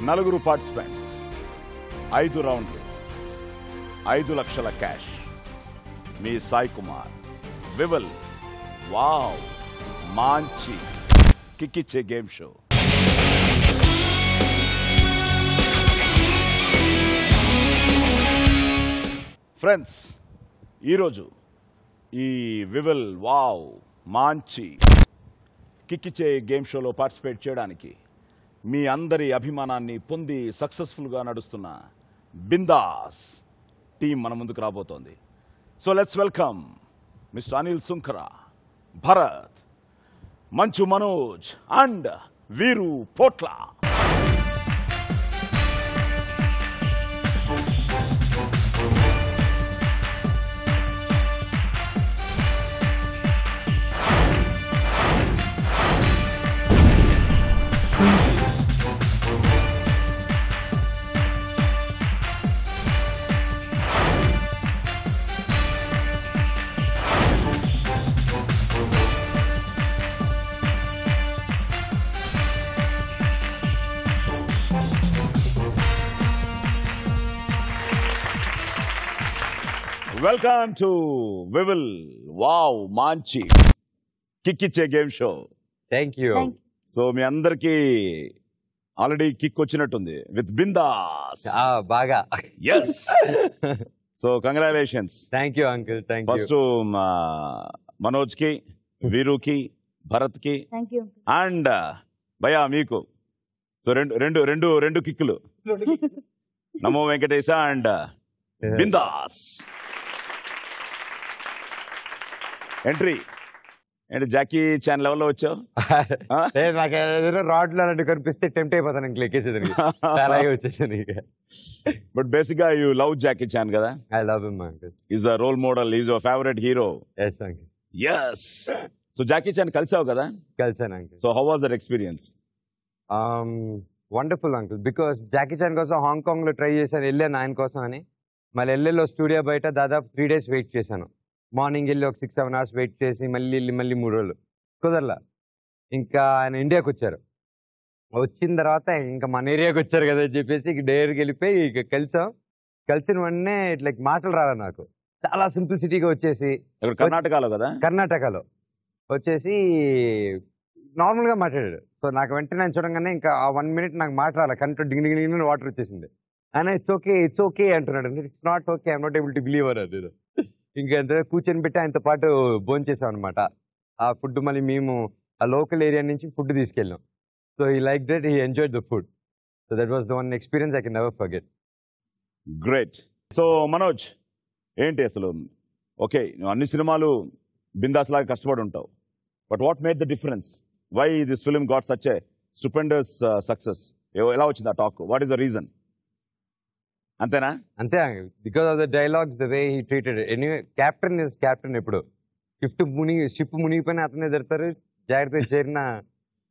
నలుగురు పార్టిసిపెంట్స్, 5 రౌండ్లు, 5 లక్షల క్యాష్. మీ సాయి కుమార్, వివల్. వావ్, మంచి కిక్కిచ్చే గేమ్ షో. ఫ్రెండ్స్, ఈరోజు ఈ వివల్ వావ్ మంచి కిక్కిచ్చే గేమ్ షోలో పార్టిసిపేట్ చేయడానికి మీ అందరి అభిమానాన్ని పొంది సక్సెస్ఫుల్గా నడుస్తున్న బిందాస్ టీం మన ముందుకు రాబోతోంది. So let's welcome mister Anil Sunkara, Bharat, Manchu Manoj and Veeru Potla. Welcome to వివిల్ వావ్ మంచి కిక్కిచ్చే game show. Thank you. So మీ అందరికి ఆల్రెడీ కిక్ వచ్చినట్టుంది విత్ బిందాస్. బాగా. Yes. So congratulations. Thank you uncle. Thank you. First Manoj కి, వీరుకి, భరత్ కి అండ్ భయా మీకు. సో రెండు కిక్కులు. నమో వెంకటేశ అండ్ బిందాస్. ఎంట్రీ ఏంటి జాకీ చాన్ లెవెల్లో వచ్చావు? నాకు రాడ్ లో కనిపిస్తే టెంప్ట్ అయిపోతాను ఇంక ఎక్కేసేది. అలాగే వచ్చేసాను ఇక. బట్ బేసిక్ గా యూ లవ్ జాకీ చాన్ కదా? I love him uncle. Is a role model, is your favourite hero. Yes uncle. Yes. So Jackie Chan కలిసావు కదా? కలిసాను uncle. So how was that experience? Wonderful uncle. Because Jackie Chan కోసం Hong Kong లో try చేశాను, వెళ్ళాను ఆయన కోసం అని. మళ్ళీ ఎల్ఏలో స్టూడియో బయట దాదాపు 3 days వెయిట్ చేశాను. మార్నింగ్ వెళ్ళి ఒక 6-7 hours వెయిట్ చేసి మళ్ళీ 3 రోజులు కుదరలా. ఇంకా ఆయన ఇండియాకి వచ్చారు. వచ్చిన తర్వాత ఇంకా మన ఏరియాకి వచ్చారు కదా అని చెప్పేసి ఇక డైరెక్ట్గా వెళ్ళిపోయి ఇక కలిసిన వెంటనే లైక్ మాటలు రాలే నాకు. చాలా సింప్లిసిటీగా వచ్చేసి కర్ణాటకలో కదా? కర్ణాటకలో వచ్చేసి నార్మల్గా మాట్లాడాడు. సో నాకు వెంటనే నేను చూడంగానే ఇంకా ఆ 1 minute నాకు మాట రాలే. కంట్లో డింగ్ వాటర్ వచ్చేసింది. ఆయన ఇట్స్ ఓకే అంటున్నాడు. It's not okay, I'm not able to believe అది. ఇంకా ఎంత కూర్చొని పెట్టి ఆయనతో పాటు భోజనం చేసాం అనమాట. ఆ ఫుడ్ మళ్ళీ మేము ఆ లోకల్ ఏరియా నుంచి ఫుడ్ తీసుకెళ్ళాం. సో ఈ like that he enjoyed the food. So that was the one experience I can never forget. Great. So Manoj ఏంటి అసలు? ఓకే, నువ్వు అన్ని సినిమాలు బిందాస్ లాగా కష్టపడి ఉంటావు. But what made the difference? Why this film got such a stupendous success? ఎలా వచ్చింది ఆ talk? What is the reason? అంతేనా? అంతే. Because of the dialogues, the way he treated. Anyway captain is captain. ఎప్పుడు షిప్ మునిగిపోయినా అతనే ఎదురుతారు, జాగ్రత్త చేరిన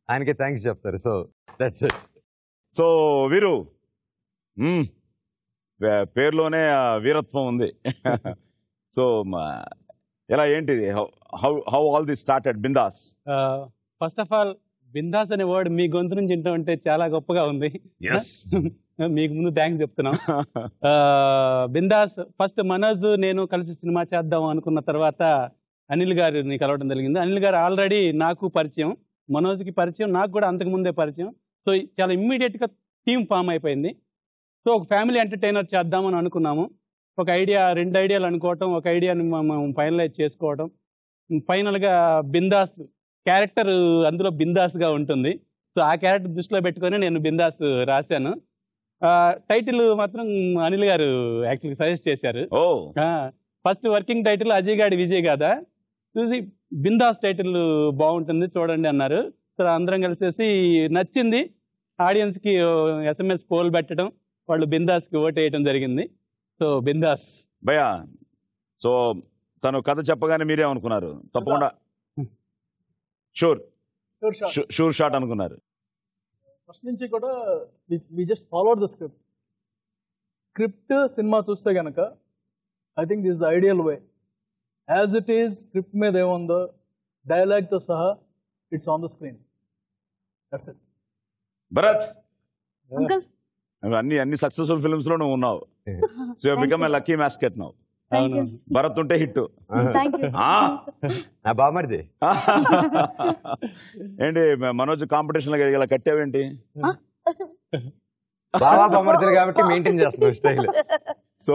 ఆయనకే థ్యాంక్స్ చెప్తారు. So that's it. సో వీరు పేరులోనే వీరత్వం ఉంది. సో ఎలా ఏంటిది? How all this started bindaas? First of all bindaas అనే వర్డ్ మీ గొంతు నుంచి వింటే చాలా గొప్పగా ఉంది. మీకు ముందు థ్యాంక్స్ చెప్తున్నాం. బిందాస్ ఫస్ట్ మనోజ్ నేను కలిసి సినిమా చేద్దాం అనుకున్న తర్వాత అనిల్ గారిని కలవడం జరిగింది. అనిల్ గారు ఆల్రెడీ నాకు పరిచయం, మనోజ్కి పరిచయం, నాకు కూడా అంతకుముందే పరిచయం. సో చాలా ఇమ్మీడియట్గా టీమ్ ఫామ్ అయిపోయింది. సో ఒక ఫ్యామిలీ ఎంటర్టైనర్ చేద్దామని అనుకున్నాము. ఒక ఐడియా, 2 ఐడియాలు అనుకోవటం, ఒక ఐడియాని మనం ఫైనలైజ్ చేసుకోవటం. ఫైనల్గా బిందాస్ క్యారెక్టర్ అందులో బిందాస్గా ఉంటుంది. సో ఆ క్యారెక్టర్ దృష్టిలో పెట్టుకొని నేను బిందాస్ రాశాను. టైటిల్ మాత్రం అనిల్ గారు యాక్చువల్గా సజెస్ట్ చేశారు. ఫస్ట్ వర్కింగ్ టైటిల్ అజయ్ గాడి విజయ్ గాథ చూసి బిందాస్ టైటిల్ బాగుంటుంది చూడండి అన్నారు. సో అందరం కలిసేసి నచ్చింది. ఆడియన్స్కి SMS పోల్ పెట్టడం, వాళ్ళు బిందాస్కి ఓట్ వేయడం జరిగింది. సో బిందాస్. భయా, సో తను కథ చెప్పగానే మీరే అనుకున్నారు తప్పకుండా షూర్ షాట్ అనుకున్నారు? ఫస్ట్ నుంచి కూడా we just followed the script. Cinema చూస్తే కనుక I think this the ideal way. As it is script మీద ఏముందో డైలాగ్తో సహా it's on the screen. That's it. Bharat, uncle అన్ని సక్సెస్ఫుల్ ఫిల్మ్స్ లో నువ్వు ఉన్నావు. So you become a lucky mascot now. అవును. భరత్ ఉంటే హిట్. నా బామర్ది. ఏంటి మనోజ్ కాంపిటీషన్ లో ఇలా కట్టావేంటి? బాగా బామర్ది కాబట్టి మెయింటైన్ చేస్తున్నావు స్టైల్. సో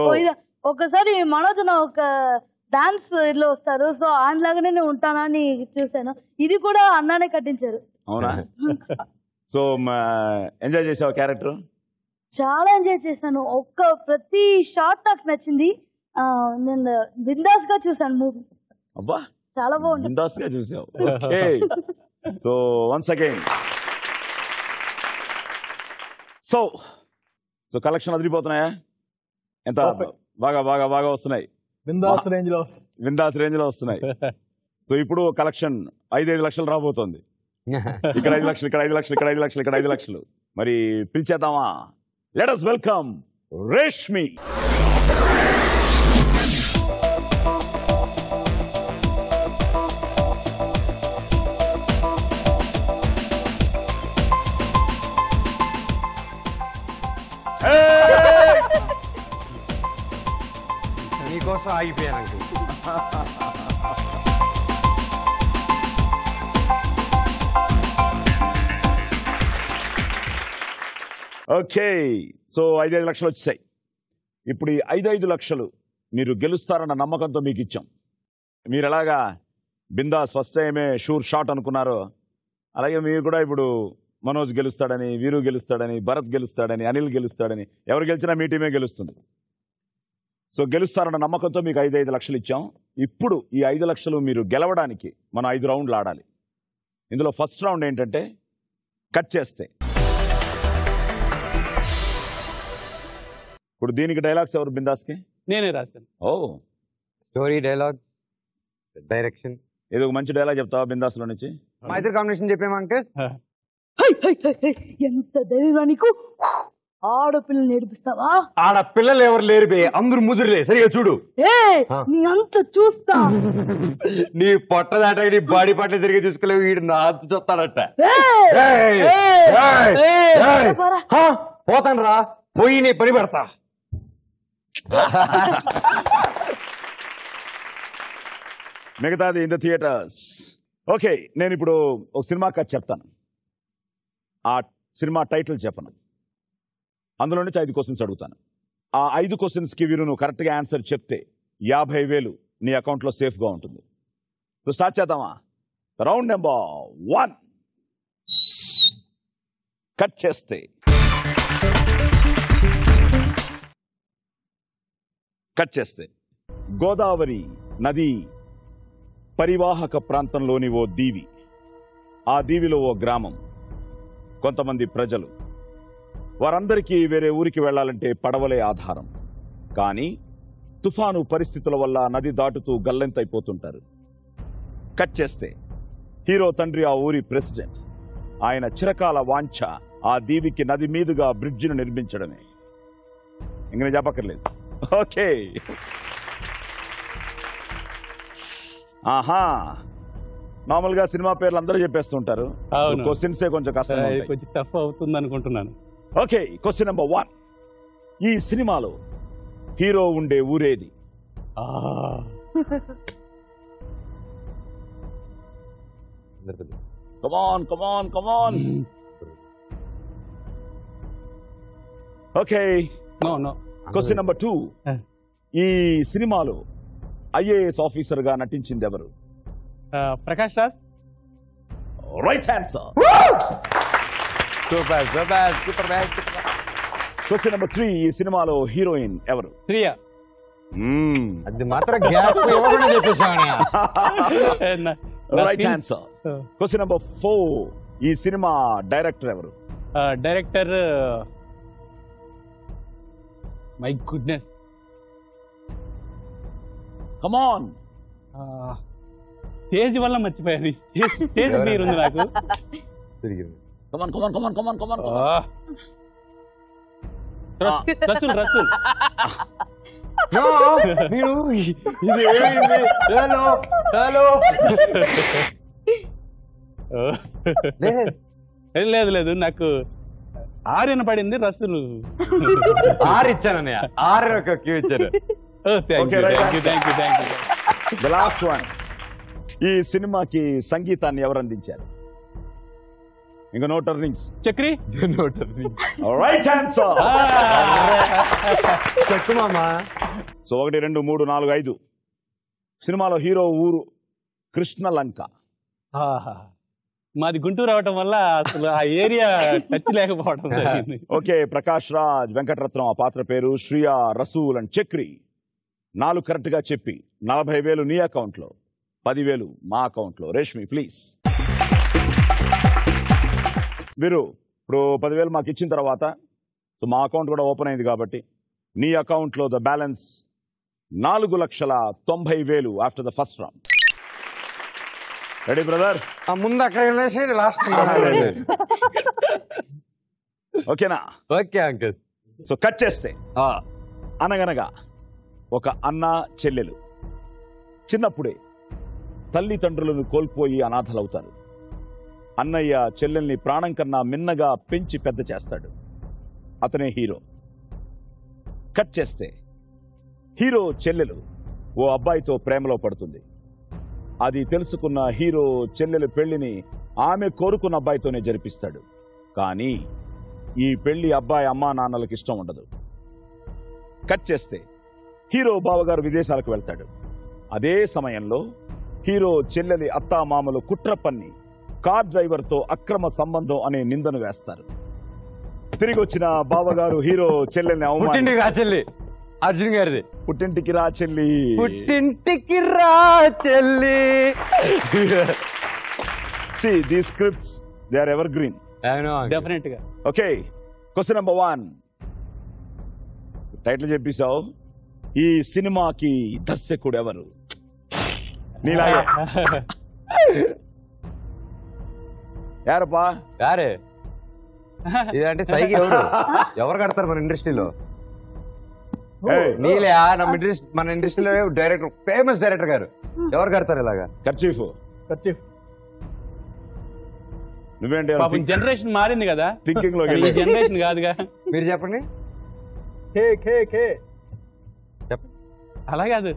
ఒకసారి మనోజ్ ఒక డాన్స్ లో వస్తారు, సో ఆయనలాగానే నేను ఉంటానని చూసాను. ఇది కూడా అన్నానే కట్టించారు. అవునా? సో ఎంజాయ్ చేసావు క్యారెక్టర్? చాలా ఎంజాయ్ చేశాను. ప్రతి షాట్ నాకు నచ్చింది. నేను బిందాస్ గా చూసాను మూవీ. అబ్బా, చాలా బాగుంది. బిందాస్ గా చూసావు. Okay, so once again so collection అదిరిపోతున్నాయా? ఎంత బాగా బాగా బాగా వస్తున్నాయి. బిందాస్ రేంజ్ లో వస్తున్నాయి. సో ఇప్పుడు కలెక్షన్ 5 లక్షలు రాబోతోంది. ఇక్కడ 5 లక్షలు, ఇక్కడ 5 లక్షలు, ఇక్కడ 5 లక్షలు, ఇక్కడ 5 లక్షలు. మరి పిలిచేద్దామా? Let us welcome Reshmi. నీకోసం ఆగిపోయాను. ఓకే, సో 5 లక్షలు వచ్చాయి. ఇప్పుడు ఈ 5 లక్షలు మీరు గెలుస్తారన్న నమ్మకంతో మీకు ఇచ్చాం. మీరు ఎలాగా బిందాస్ ఫస్ట్ టైమే షూర్ షాట్ అనుకున్నారో, అలాగే మీరు కూడా ఇప్పుడు మనోజ్ గెలుస్తాడని, వీరు గెలుస్తాడని, భరత్ గెలుస్తాడని, అనిల్ గెలుస్తాడని, ఎవరు గెలిచినా మీ టీమే గెలుస్తుంది. సో గెలుస్తారన్న నమ్మకంతో మీకు 5 లక్షలు ఇచ్చాం. ఇప్పుడు ఈ 5 లక్షలు మీరు గెలవడానికి మనం 5 రౌండ్లు ఆడాలి. ఇందులో ఫస్ట్ రౌండ్ ఏంటంటే కట్ చేస్తే. ఇప్పుడు దీనికి డైలాగ్స్ ఎవరు బిందాస్కి? నేనే రాశాను. ఓ, స్టోరీ, డైలాగ్, డైరెక్షన్. ఏదో ఒక మంచి డైలాగ్ చెప్తావా బిందాస్ లో నుంచి? మా ఇద్దరు కాంబినేషన్ చెప్పేమా అంకల్? ఎంత ధైర్యం నీకు, ఆడపిల్లని నేర్పిస్తావా? ఆడపిల్లలు ఎవరు లేరు బే, అందరు ముదురులే. సరిగా చూడు, నీ అంత చూస్తా. నీ పొట్ట దాట నీ బాడీ పార్ట్ సరిగా చూసుకోలేవు, వీడు నా అంత చూస్తాడట. పోతాను రా, పోయి నీ పని పెడతా. మిగతాది ఇన్ ద థియేటర్స్. ఓకే, నేను ఇప్పుడు ఒక సినిమా కథ చెప్తాను. ఆ సినిమా టైటిల్ చెప్పను. అందులో నుంచి 5 క్వశ్చన్స్ అడుగుతాను. ఆ 5 క్వశ్చన్స్కి వీరు నువ్వు కరెక్ట్గా ఆన్సర్ చెప్తే 50,000 నీ అకౌంట్లో సేఫ్గా ఉంటుంది. సో స్టార్ట్ చేద్దామా? Round number 1. కట్ చేస్తే. కట్ చేస్తే గోదావరి నది పరివాహక ప్రాంతంలోని ఓ దీవి. ఆ దీవిలో ఓ గ్రామం, కొంతమంది ప్రజలు. వారందరికీ వేరే ఊరికి వెళ్లాలంటే పడవలే ఆధారం. కానీ తుఫాను పరిస్థితుల వల్ల నది దాటుతూ గల్లంతైపోతుంటారు. కట్ చేస్తే హీరో తండ్రి ఆ ఊరి ప్రెసిడెంట్. ఆయన చిరకాల వాంఛ ఆ దీవికి నది మీదుగా బ్రిడ్జిను నిర్మించడమే. ఇంక నేను చెప్పక్కర్లేదు. ఓకే, ఆహా, మామూలుగా సినిమా పేర్లు అందరూ చెప్పేస్తుంటారు. క్వశ్చన్సే కొంచెం కష్టం, కొంచెం టఫ్ అవుతుంది అనుకుంటున్నాను. Okay, question number 1. ఈ సినిమాలో హీరో ఉండే ఊరేది? Come on come on come on. Okay, question number 2. ఈ సినిమాలో IAS ఆఫీసర్ గా నటించింది ఎవరు? Prakash Raj. Right answer. Super super super man. Question number 3. ఈ సినిమాలో హీరోయిన్ ఎవరు? ప్రియా. అది మాత్రం గ్యాప్ ఇవ్వకుండా చెప్పేసామని. Right answer. Question number 4. ఈ సినిమా డైరెక్టర్ ఎవరు? Director, my goodness, come on. Stage వల్ల మర్చిపోయాను. స్టేజ్ పేరు ఉంది నాకు. కమాన్ కమాన్ కమాన్ కమాన్ కమాన్. రసూల్. రసూల్. మీరు ఇది ఏమైంది? Hello hello. లేదు లేదు, నాకు ఆర్యన పడింది రసూలు. 6 ఇచ్చాను అన్నయ్య, 6 ఒక క్యూ ఇచ్చారు. Okay, right. The last one. ఈ సినిమాకి సంగీతాన్ని ఎవరు అందించారు? ఇంకా no turnings. Chakri. Right answer. Check మామా. సో 1 2 3 4 5 సినిమాలో హీరో ఊరు కృష్ణలంక. మాది గుంటూరు అవటం వల్ల అసలు ఆ ఏరియా టచ్ లేకపోవడం జరిగింది. ఓకే, ప్రకాష్ రాజ్, వెంకటరత్నం ఆ పాత్ర పేరు, శ్రియా, రసూల్ అండ్ చక్రి. 4 కరెక్ట్ గా చెప్పి 40,000 నీ అకౌంట్ లో, 10,000 మా అకౌంట్ లో. రేష్మి ప్లీజ్. వీరు ఇప్పుడు 10,000 మాకు ఇచ్చిన తర్వాత సో మా అకౌంట్ కూడా ఓపెన్ అయింది కాబట్టి నీ అకౌంట్ లో the balance 4,90,000 after the first round. Ready brother? ముందు అక్కడ వెళ్ళేసి లాస్ట్. ఓకేనా? Okay uncle. సో కట్ చేస్తే అనగనగా ఒక అన్న చెల్లెలు చిన్నప్పుడే తల్లిదండ్రులను కోల్పోయి అనాథలవుతారు. అన్నయ్య చెల్లెల్ని ప్రాణం కన్నా మిన్నగా పెంచి పెద్ద చేస్తాడు. అతనే హీరో. కట్ చేస్తే హీరో చెల్లెలు ఓ అబ్బాయితో ప్రేమలో పడుతుంది. అది తెలుసుకున్న హీరో చెల్లెలు పెళ్లిని ఆమె కోరుకున్న అబ్బాయితోనే జరిపిస్తాడు. కానీ ఈ పెళ్లి అబ్బాయి అమ్మా నాన్నలకు ఇష్టం ఉండదు. కట్ చేస్తే హీరో బావగారు విదేశాలకు వెళ్తాడు. అదే సమయంలో హీరో చెల్లెలి అత్తామామలు కుట్ర పన్ని కార్ డ్రైవర్తో అక్రమ సంబంధం అనే నిందను వేస్తారు. తిరిగి వచ్చిన బావగారు హీరో చెల్లెల్ని చెల్లి అర్జున్ గారిది. పుట్టింటికి రా చెల్లి, పుట్టింటికి రా చెల్లి. See, these scripts, they are evergreen. Definite గా. Okay, question number 1. టైటిల్ చెప్పేశావు. ఈ సినిమాకి దర్శకుడు ఎవరు? నీలాగే యారపా యారే ఇదంటే సైకి ఎవరు కడతారు మన ఇండస్ట్రీలో? నీలే మన ఇండస్ట్రీలో డైరెక్టర్, ఫేమస్ డైరెక్టర్ గారు ఎవరు కడతారు ఇలాగా? కర్చీఫ్. నువ్వేంటి జనరేషన్ మారింది కదా, థింకింగ్ లో జనరేషన్ కాదుగా. మీరు చెప్పండి. అలా కాదు,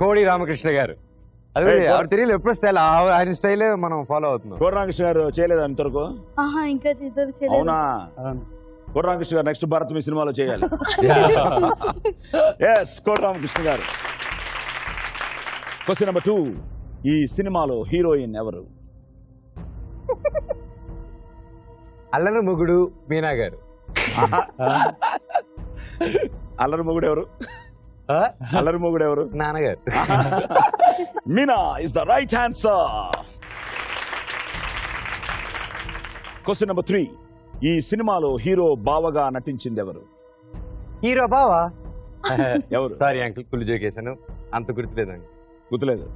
కోడి రామకృష్ణ గారు. అదే ఎవరు తెలియదు, ఎప్పుడు స్టైల్ ఆయన స్టైల్ మనం ఫాలో అవుతున్నాం. కోడి రామకృష్ణ గారు చేయలేదు అంతవరకు? ఇంకా అవునా? కోడి రామకృష్ణ గారు నెక్స్ట్ భారత్ మీ సినిమాలో చేయాలి. ఎస్, కోడి రామకృష్ణ గారు. Question number 2. ఈ సినిమాలో హీరోయిన్ ఎవరు? అల్లరి మొగుడు మీనా గారు. అల్లరి మొగుడు ఎవరు? అల్లరి మొగుడు ఎవరు? నాన్నగారు. Meena is the right answer. Question number 3. ఈ సినిమాలో హీరో బావగా నటించింది ఎవరు? హీరో బావా ఎవరు? సారీ అంకుల్, కుళ్ళు జోకేశాను, అంత గుర్తులేదండి. గుర్తులేదు?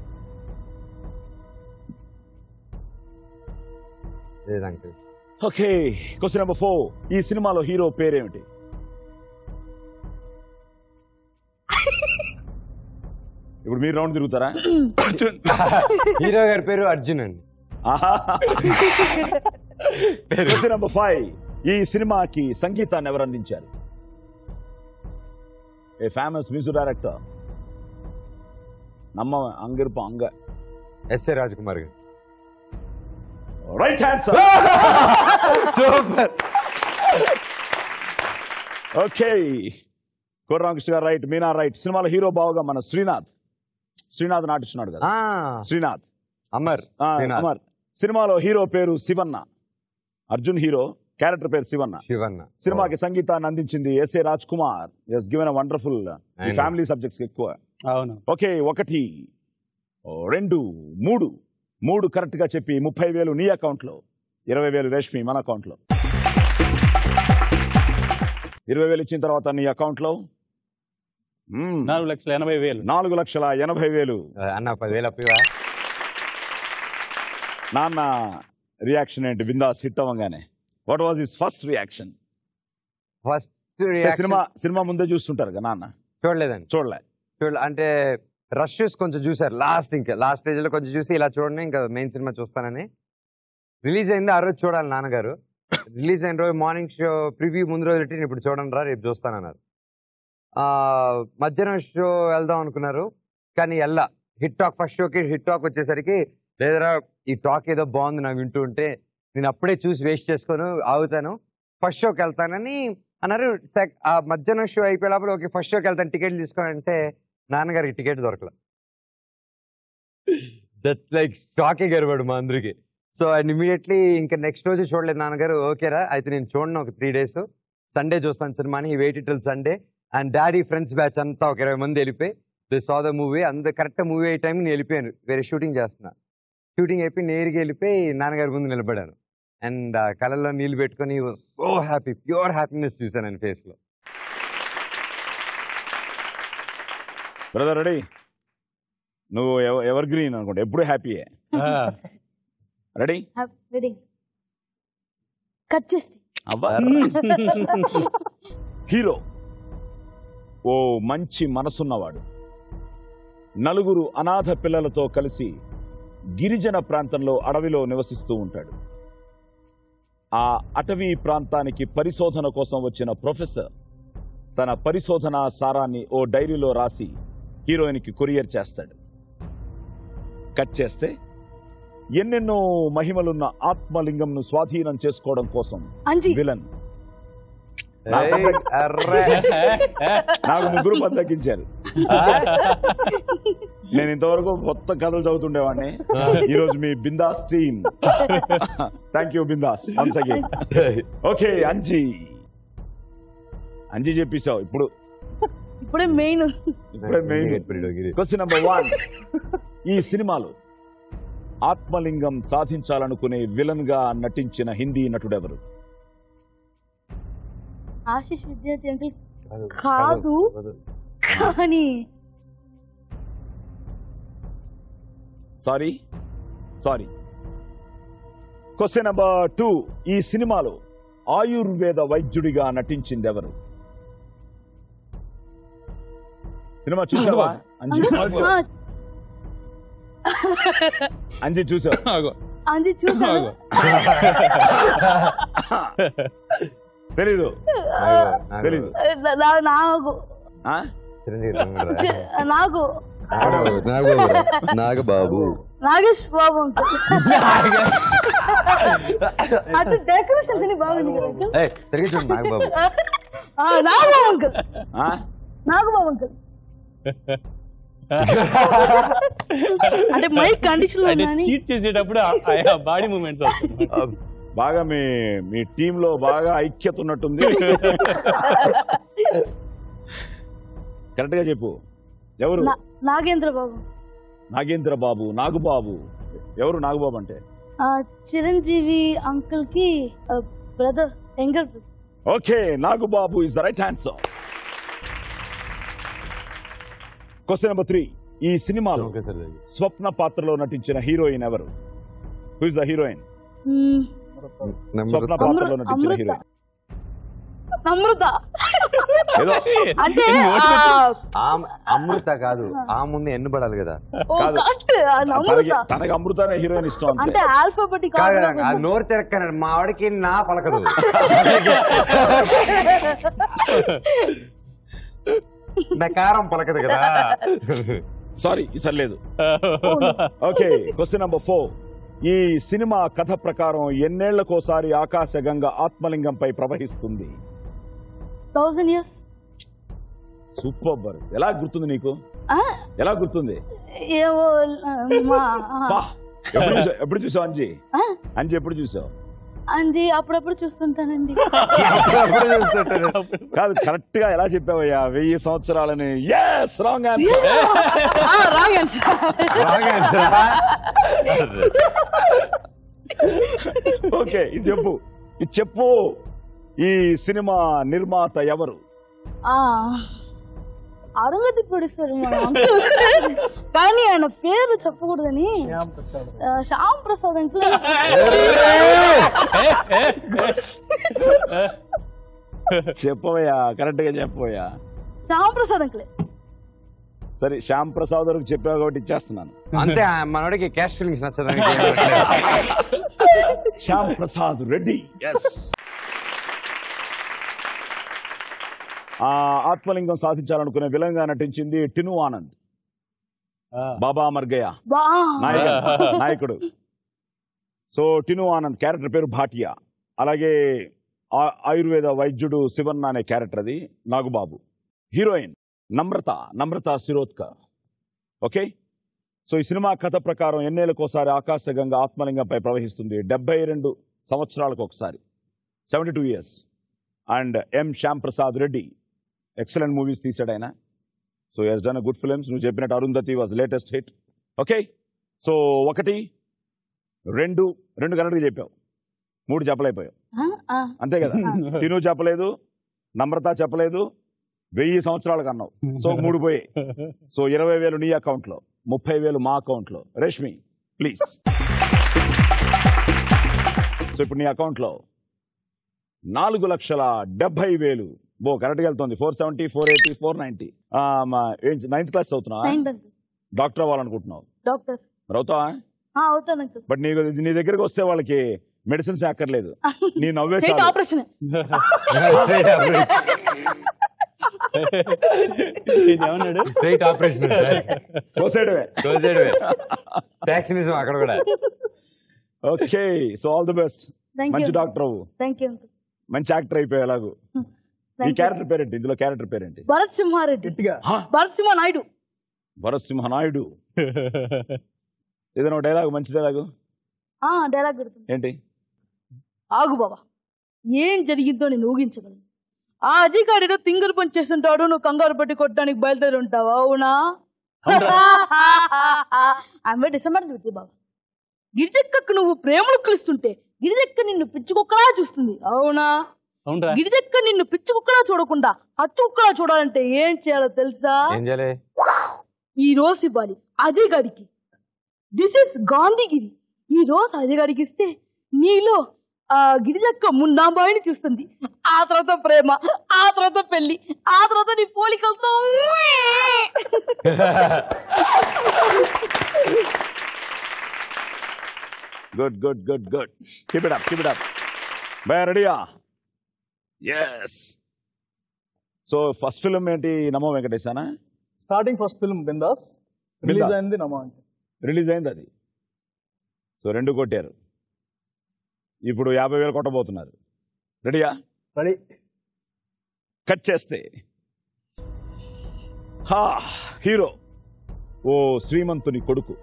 లేదు అంకుల్. Okay, question number 4. ఈ సినిమాలో హీరో పేరేమిటి? ఇప్పుడు మీరు రౌండ్ తిరుగుతారా? హీరో గారి పేరు అర్జున్ అండి. Question number 5. ఈ సినిమాకి సంగీతాన్ని ఎవరు అందించారు? ఏ ఫేమస్ మ్యూజిక్ డైరెక్టర్. నమ్మ అంగిరుప అంగ. ఎస్ఏ రాజ్ కుమార్ గారు. Right answer. సూపర్. ఓకే, కోడి రామకృష్ణ గారు రైట్, మీనా రైట్. సినిమాలో హీరో బావగా మన శ్రీనాథ్ నటిస్తున్నాడు కదా. శ్రీనాథ్ అమర్. సినిమాలో హీరో పేరు శివన్న. అర్జున్ హీరో, క్యారెక్టర్ పేరు శివన్న. సినిమాకి సంగీతాన్ని అందించింది SA Raj Kumar. Yes given a wonderful family subjects ఎక్కువ. అవును. ఓకే, 1 2 3 కరెక్ట్ గా చెప్పి 30,000 నీ అకౌంట్ లో, 20,000 రేష్మి మన అకౌంట్ లో. 20,000 ఇచ్చిన తర్వాత నీ అకౌంట్ లో 4,80,000. 4,80,000. అన్న 10,000 అప్పివా? నాన్న రియాక్షన్ ఏంటి బిందాస్ హిట్ అవ్వగానే? What was his first reaction? Cinema ముందే చూస్తుంటారు కదా నాన్న? చూడలేదండి. చూడలే అంటే రషెస్ కొంచెం చూసారు లాస్ట్ స్టేజ్ లో కొంచెం చూసి ఇలా చూడండి ఇంకా మెయిన్ సినిమా చూస్తానని. రిలీజ్ అయింది ఆ రోజు చూడాలి నాన్నగారు. రిలీజ్ అయిన రోజు మార్నింగ్ షో ప్రివ్యూ ముందు రోజు పెట్టి ఇప్పుడు చూడండి రా రేపు చూస్తానన్నారు. మధ్యాహ్నం షో వెళ్దాం అనుకున్నారు కానీ హిట్ టాక్ ఫస్ట్ షోకి హిట్ టాక్ వచ్చేసరికి లేదరా ఈ టాక్ ఏదో బాగుంది నాకు వింటూ ఉంటే నేను అప్పుడే చూసి వేస్ట్ చేసుకొని ఆగుతాను ఫస్ట్ షోకి వెళ్తానని అన్నారు. ఆ మధ్యాహ్నం షో అయిపోయేటప్పుడు ఓకే ఫస్ట్ షోకి వెళ్తాను టికెట్ తీసుకోనంటే నాన్నగారికి టికెట్ దొరకలే. దట్స్ లైక్ షాకింగ్ అయ్యాడు మా అందరికి. సో అండ్ ఇమీడియట్లీ ఇంకా నెక్స్ట్ రోజు చూడలేదు నాన్నగారు. ఓకేరా అయితే నేను చూడను ఒక 3 days సండే చూస్తాను సినిమాని. ఈ wait till Sunday and daddy friends batch అంతా ఒక 20 మంది వెళ్ళిపోయి they saw the movie. Correct movie అయ్యే టైం నేను వెళ్ళిపోయాను, వేరే షూటింగ్ చేస్తున్నా. షూటింగ్ అయిపోయి నేరుగా వెళ్ళిపోయి నాన్నగారి ముందు నిలబడాను అండ్ కళ్ళల్లో నీళ్ళు పెట్టుకొని సో హ్యాపీ, ప్యూర్ హ్యాపీనెస్ చూసాను నేను ఫేస్లో. Brother ready? నువ్వు ఎవర్ గ్రీన్ అనుకుంటా, ఎప్పుడు హ్యాపీయే. రెడీ? రెడీ. కట్ చేస్తే హీరో ఓ మంచి మనసున్నవాడు. నలుగురు అనాథ పిల్లలతో కలిసి గిరిజన ప్రాంతంలో అడవిలో నివసిస్తూ ఉంటాడు. ఆ అటవీ ప్రాంతానికి పరిశోధన కోసం వచ్చిన ప్రొఫెసర్ తన పరిశోధనా సారాన్ని ఓ డైరీలో రాసి హీరోయిన్కి కొరియర్ చేస్తాడు. కట్ చేస్తే ఎన్నెన్నో మహిమలున్న ఆత్మలింగంను స్వాధీనం చేసుకోవడం కోసం విలన్. నాకు 3 పని తగ్గించారు. నేను ఇంతవరకు మొత్తం కథలు చదువుతుండేవాడిని. ఈరోజు మీ Bindaas team. Thank you Bindaas once again. Okay Anji చెప్పేశావు. ఇప్పుడే మెయిన్. Question number 1. ఈ సినిమాలో ఆత్మలింగం సాధించాలనుకునే విలన్ గా నటించిన హిందీ నటుడెవరు? ఆశిష్ విద్యార్థి అంకుల్ కాదు కానీ సారీ. Question number 2. ఈ సినిమాలో ఆయుర్వేద వైద్యుడిగా నటించింది ఎవరు? సినిమా చూసావా అంజీ? అంజీ చూసావు? అంజీ చూసాను. తెలీదు. నాకు నాగబాబు నాగేష్ బాబు అటు డెకరేషన్స్ అని బాగుంది. నాగబాబు అంకుల్. నాగబాబు అంకుల్ అంటే మైక్ కండిషన్ చీట్ చేసేటప్పుడు బాడీ మూమెంట్స్ బాగా మీ టీమ్ లో బాగా ఐక్యత ఉన్నట్టుంది. కరెక్ట్ గా చెప్పు. ఎవరు? నాగేంద్ర బాబు. నాగుబాబు ఎవరు? నాగుబాబు అంటే చిరంజీవి అంకుల్ కి brother, younger brother. Okay, Nagababu is the right answer. Question number 3. ఈ సినిమాలో స్వప్న పాత్రలో నటించిన హీరోయిన్ ఎవరు? Who is the heroine? Swapna పాత్రలో నటించిన హీరోయిన్ అమృత. అంటే అమృత కాదు, ఆ ముందు ఎన్నుపడాలి కదా. తనకి అమృత హీరోయిన్ ఇష్టం అంటే ఆల్ఫాబెటిక్ నోరు తిరక్కనండి మా వాడికి నా పలకదు. నకారం పలకదు కదా. సారీ ఈసారి లేదు. Okay, question number 4. ఈ సినిమా కథ ప్రకారం ఎన్నేళ్లకోసారి ఆకాశగంగ ఆత్మలింగంపై ప్రవహిస్తుంది? 1000 years. సూపర్. ఎలా గుర్తుంది నీకు? ఎలా గుర్తుంది? ఎప్పుడు చూసావు అంజీ? ఎప్పుడు చూసావు? అంజీ అప్పుడప్పుడు చూస్తుంటానండి. కాదు, కరెక్ట్ గా ఎలా చెప్పావయ్యా? 1000 సంవత్సరాలని. yes, wrong answer. ఓకే, ఇది చెప్పు. ఈ సినిమా నిర్మాత ఎవరు? అరుంధతి ప్రొడ్యూసర్ కానీ ఆయన పేరు చెప్పకూడదని. శ్యామ్ ప్రసాద్ అంకుల్. చెప్పవయ్యా, కరెక్ట్ గా చెప్పవయ్యా. శ్యామ్ ప్రసాద్ అంకుల్. సరే శ్యామ్ ప్రసాద్ వరకు చెప్పావు కాబట్టి ఇచ్చేస్తున్నాను. అంతే మనోడికి క్యాష్ ఫీలింగ్స్ నచ్చదని. శ్యామ్ ప్రసాద్ రెడ్డి. ఎస్. ఆత్మలింగం సాధించాలనుకునే విలంగా నటించింది టిను ఆనంద్. బాబా మర్గయ నాయకుడు. సో టిను ఆనంద్ క్యారెక్టర్ పేరు భాటియా. అలాగే ఆయుర్వేద వైద్యుడు శివన్న అనే క్యారెక్టర్ అది నాగుబాబు. హీరోయిన్ నమ్రత శిరోద్కర్. ఓకే. సో ఈ సినిమా కథ ప్రకారం ఎన్నేళ్ళకోసారి ఆకాశగంగా ఆత్మలింగంపై ప్రవహిస్తుంది. 72 సంవత్సరాలకు ఒకసారి, 72 years. And M Shyam Prasad Reddy excellent movies తీసాడు ఆయన. So he has done good films. నువ్వు చెప్పినట్టు Arundhati was latest hit. Okay. So 1 2 కరెక్ట్గా చెప్పావు, 3 చెప్పలేకపోయావు. అంతే కదా. తిను చెప్పలేదు, నమ్రత చెప్పలేదు, 1000 సంవత్సరాలకు అన్నావు. సో 3 పోయాయి. సో 20,000 నీ అకౌంట్లో, 30,000 మా అకౌంట్లో. రేష్మి ప్లీజ్. సో ఇప్పుడు నీ అకౌంట్లో 4,70,000. కరెక్ట్గా వెళ్తుంది. 470, 480, 490. 9th క్లాస్ చదువుతున్నావా? డాక్టర్ అవ్వాలనుకుంటున్నావు? మరి అవుతావా? బట్ నీ దగ్గరకు వస్తే వాళ్ళకి మెడిసిన్స్ అక్కర్లేదు, నీ నవ్వే ఆపరేషన్. Straight operation. వ్యాక్సినేషన్ అక్కడ కూడా. Okay. So all the best. మంచి డాక్టర్ అవ్వు, మంచి యాక్టర్ అయిపోయా. ఎలాగూ ఈ క్యారెక్టర్ పేరేంటి? ఇందులో క్యారెక్టర్ పేరేంటి? భరత్ సింహారెడ్డి. భరత్ సింహ నాయుడు. భరత్ సింహ నాయుడు. ఏదైనా డైలాగ్, మంచి డైలాగు. డైలాగ్ ఏంటి? ఆగు బాబా, ఏం జరిగిందో నేను ఊహించగలను. ఆ అజిగాడిలో తింగరు పని చేస్తుంటాడు, నువ్వు కంగారు పట్టి కొట్టడానికి బయలుదేరి ఉంటావు. అవునా? ఆమె డిసెంబర్ బాబా. గిరిజక్కకు నువ్వు ప్రేమలు కలిస్తుంటే గిరిజక్క నిన్ను పిచ్చుకుక్కలా చూస్తుంది. అవునా? గిరిజక్క నిన్ను పిచ్చుకుక్కలా చూడకుండా అచ్చుకుక్కలా చూడాలంటే ఏం చేయాలో తెలుసా? ఈ రోజు ఇవ్వాలి అజయ్ గారికి. This is Gandhigiri. ఈ రోజు అజయ్ గారికి ఇస్తే నీలో గిరిజక్క మున్నాబాయిని చూస్తుంది. ఆ తర్వాత ప్రేమ, ఆ తర్వాత పెళ్లి, ఆ తర్వాత నీ పోలికలతో. Good good good good. Keep it up, keep it up. Bye రెడీయా? ఎస్. సో ఫస్ట్ ఫిల్మ్ ఏంటి? నమో వెంకటేశానా? Starting first film Bindaas. Release అయింది నమో వెంకటేశ్. రిలీజ్ అయింది అది. సో 2 కొట్టారు. ఇప్పుడు 50,000 కొట్టబోతున్నారు. రెడీయా? రెడీ. కట్ చేస్తే హీరో ఓ శ్రీమంతుని కొడుకు.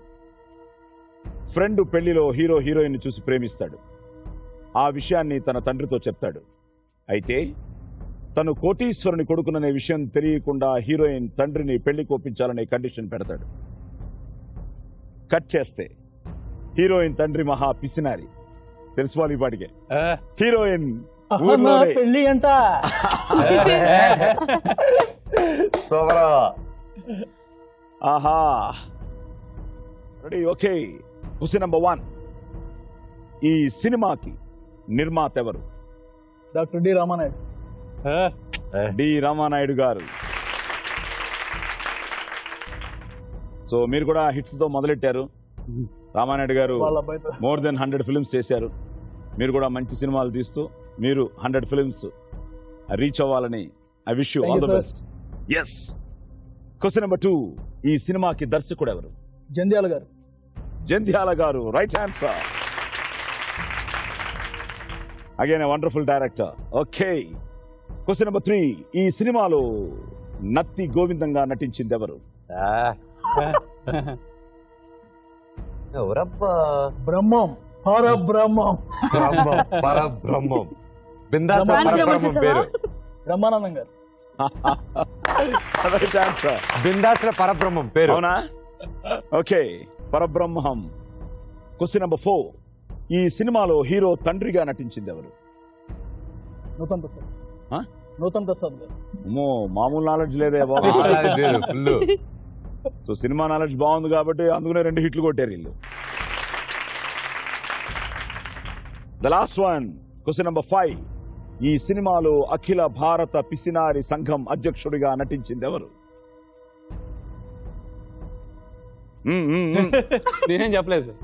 ఫ్రెండ్ పెళ్లిలో హీరో హీరోయిన్ చూసి ప్రేమిస్తాడు. ఆ విషయాన్ని తన తండ్రితో చెప్తాడు. అయితే తను కోటీశ్వరుని కొడుకుననే విషయం తెలియకుండా హీరోయిన్ తండ్రిని పెళ్లికి ఒప్పించాలనే కండిషన్ పెడతాడు. కట్ చేస్తే హీరోయిన్ తండ్రి మహా పిసినారి, తెలుసుకోవాలి ఈ పాటికే. హీరోయిన్ పెళ్లి అంట. ఆహా. రెడీ? ఓకే. Question number 1. ఈ సినిమాకి నిర్మాత ఎవరు? Doctor D Ramanaidu. D Ramanaidu గారు. సో మీరు కూడా హిట్స్ తో మొదలెట్టారు. రామానాయుడు గారు మోర్ దెన్ 100 ఫిల్మ్స్ చేశారు. మీరు కూడా మంచి సినిమాలు తీస్తూ మీరు 100 ఫిల్మ్స్ రీచ్ అవ్వాలని I wish you all the best. Yes. Question number 2. ఈ సినిమాకి దర్శకుడు ఎవరు? జంధ్యాల గారు. జంధ్యాల గారు. Right answer. Again a wonderful director. Okay. Question number 3. ఈ సినిమాలో నత్తి గోవిందంగా నటించింది ఎవరు? బ్రహ్మం. పరబ్రహ్మం. పరబ్రహ్మం. బిందాస్ పరబ్రహ్మం పేరు బ్రహ్మానందం గారు. బిందాస్ పరబ్రహ్మం పేరు. అవునా? ఓకే. పరబ్రహ్మం. Question number 4. ఈ సినిమాలో హీరో తండ్రిగా నటించింది ఎవరు? నూతన్ ప్రసాద్. నూతన్ ప్రసాద్ గారు. అమ్మో, మామూలు నాలెడ్జ్ లేదే బాబు. సో సినిమా నాలెడ్జ్ బాగుంది కాబట్టి అందుకనే 2 హిట్లు కొట్టారు వీళ్ళు. The last one. Question number 5. ఈ సినిమాలో అఖిల భారత పిసినారి సంఘం అధ్యక్షుడిగా నటించింది ఎవరు? నేనేం చెప్పలేదు సార్.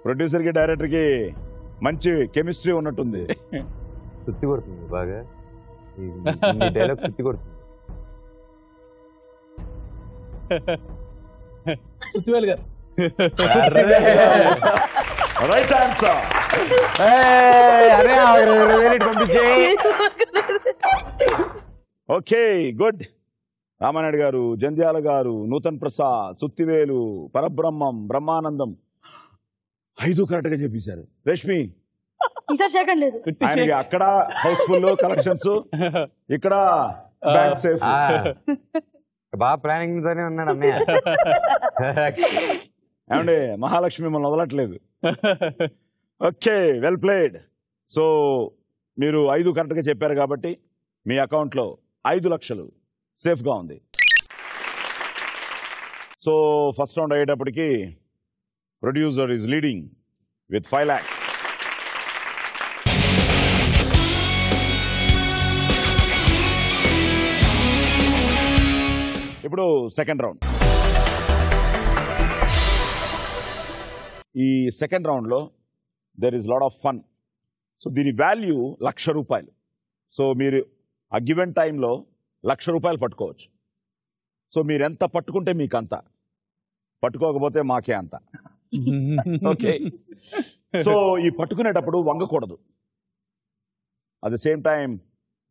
ప్రొడ్యూసర్ కి డైరెక్టర్ కి మంచి కెమిస్ట్రీ ఉన్నట్టుంది. సుత్తి కొడుతుంది బాగా డైలాగ్, సుత్తి కొడుతుంది. సుత్తివేలు గారు. Right answer. Okay good. Ramanaidu గారు, జంధ్యాల గారు, నూతన్ ప్రసాద్, సుత్తివేలు, పరబ్రహ్మం, బ్రహ్మానందం 5 కరెక్ట్ గా చెప్పేశారు. రష్మి ఈసారి సెకండ్ లేదు. ఆయనకి అక్కడ హౌస్ఫుల్ కలెక్షన్స్, ఇక్కడ బ్యాంక్ సేఫ్. బాగా ప్లానింగ్ తోనే ఉన్నాడు అన్నయ్య. ఏమండి మహాలక్ష్మి మిమ్మల్ని వదలట్లేదు. Okay well played. సో మీరు 5 కరెక్ట్ గా చెప్పారు కాబట్టి మీ అకౌంట్ లో 5 లక్షలు సేఫ్ గా ఉంది. సో ఫస్ట్ రౌండ్ అయ్యేటప్పటికి producer is leading with 5 lakhs. ఇప్పుడు సెకండ్ రౌండ్. ఈ సెకండ్ రౌండ్లో there is lot of fun. So దీని వాల్యూ ₹1,00,000. సో మీరు ఆ గివెన్ టైంలో ₹1,00,000 పట్టుకోవచ్చు. సో మీరు ఎంత పట్టుకుంటే మీకు అంత, పట్టుకోకపోతే మాకే అంత. ఓకే. సో ఈ పట్టుకునేటప్పుడు వంగకూడదు. అట్ ద సేమ్ టైం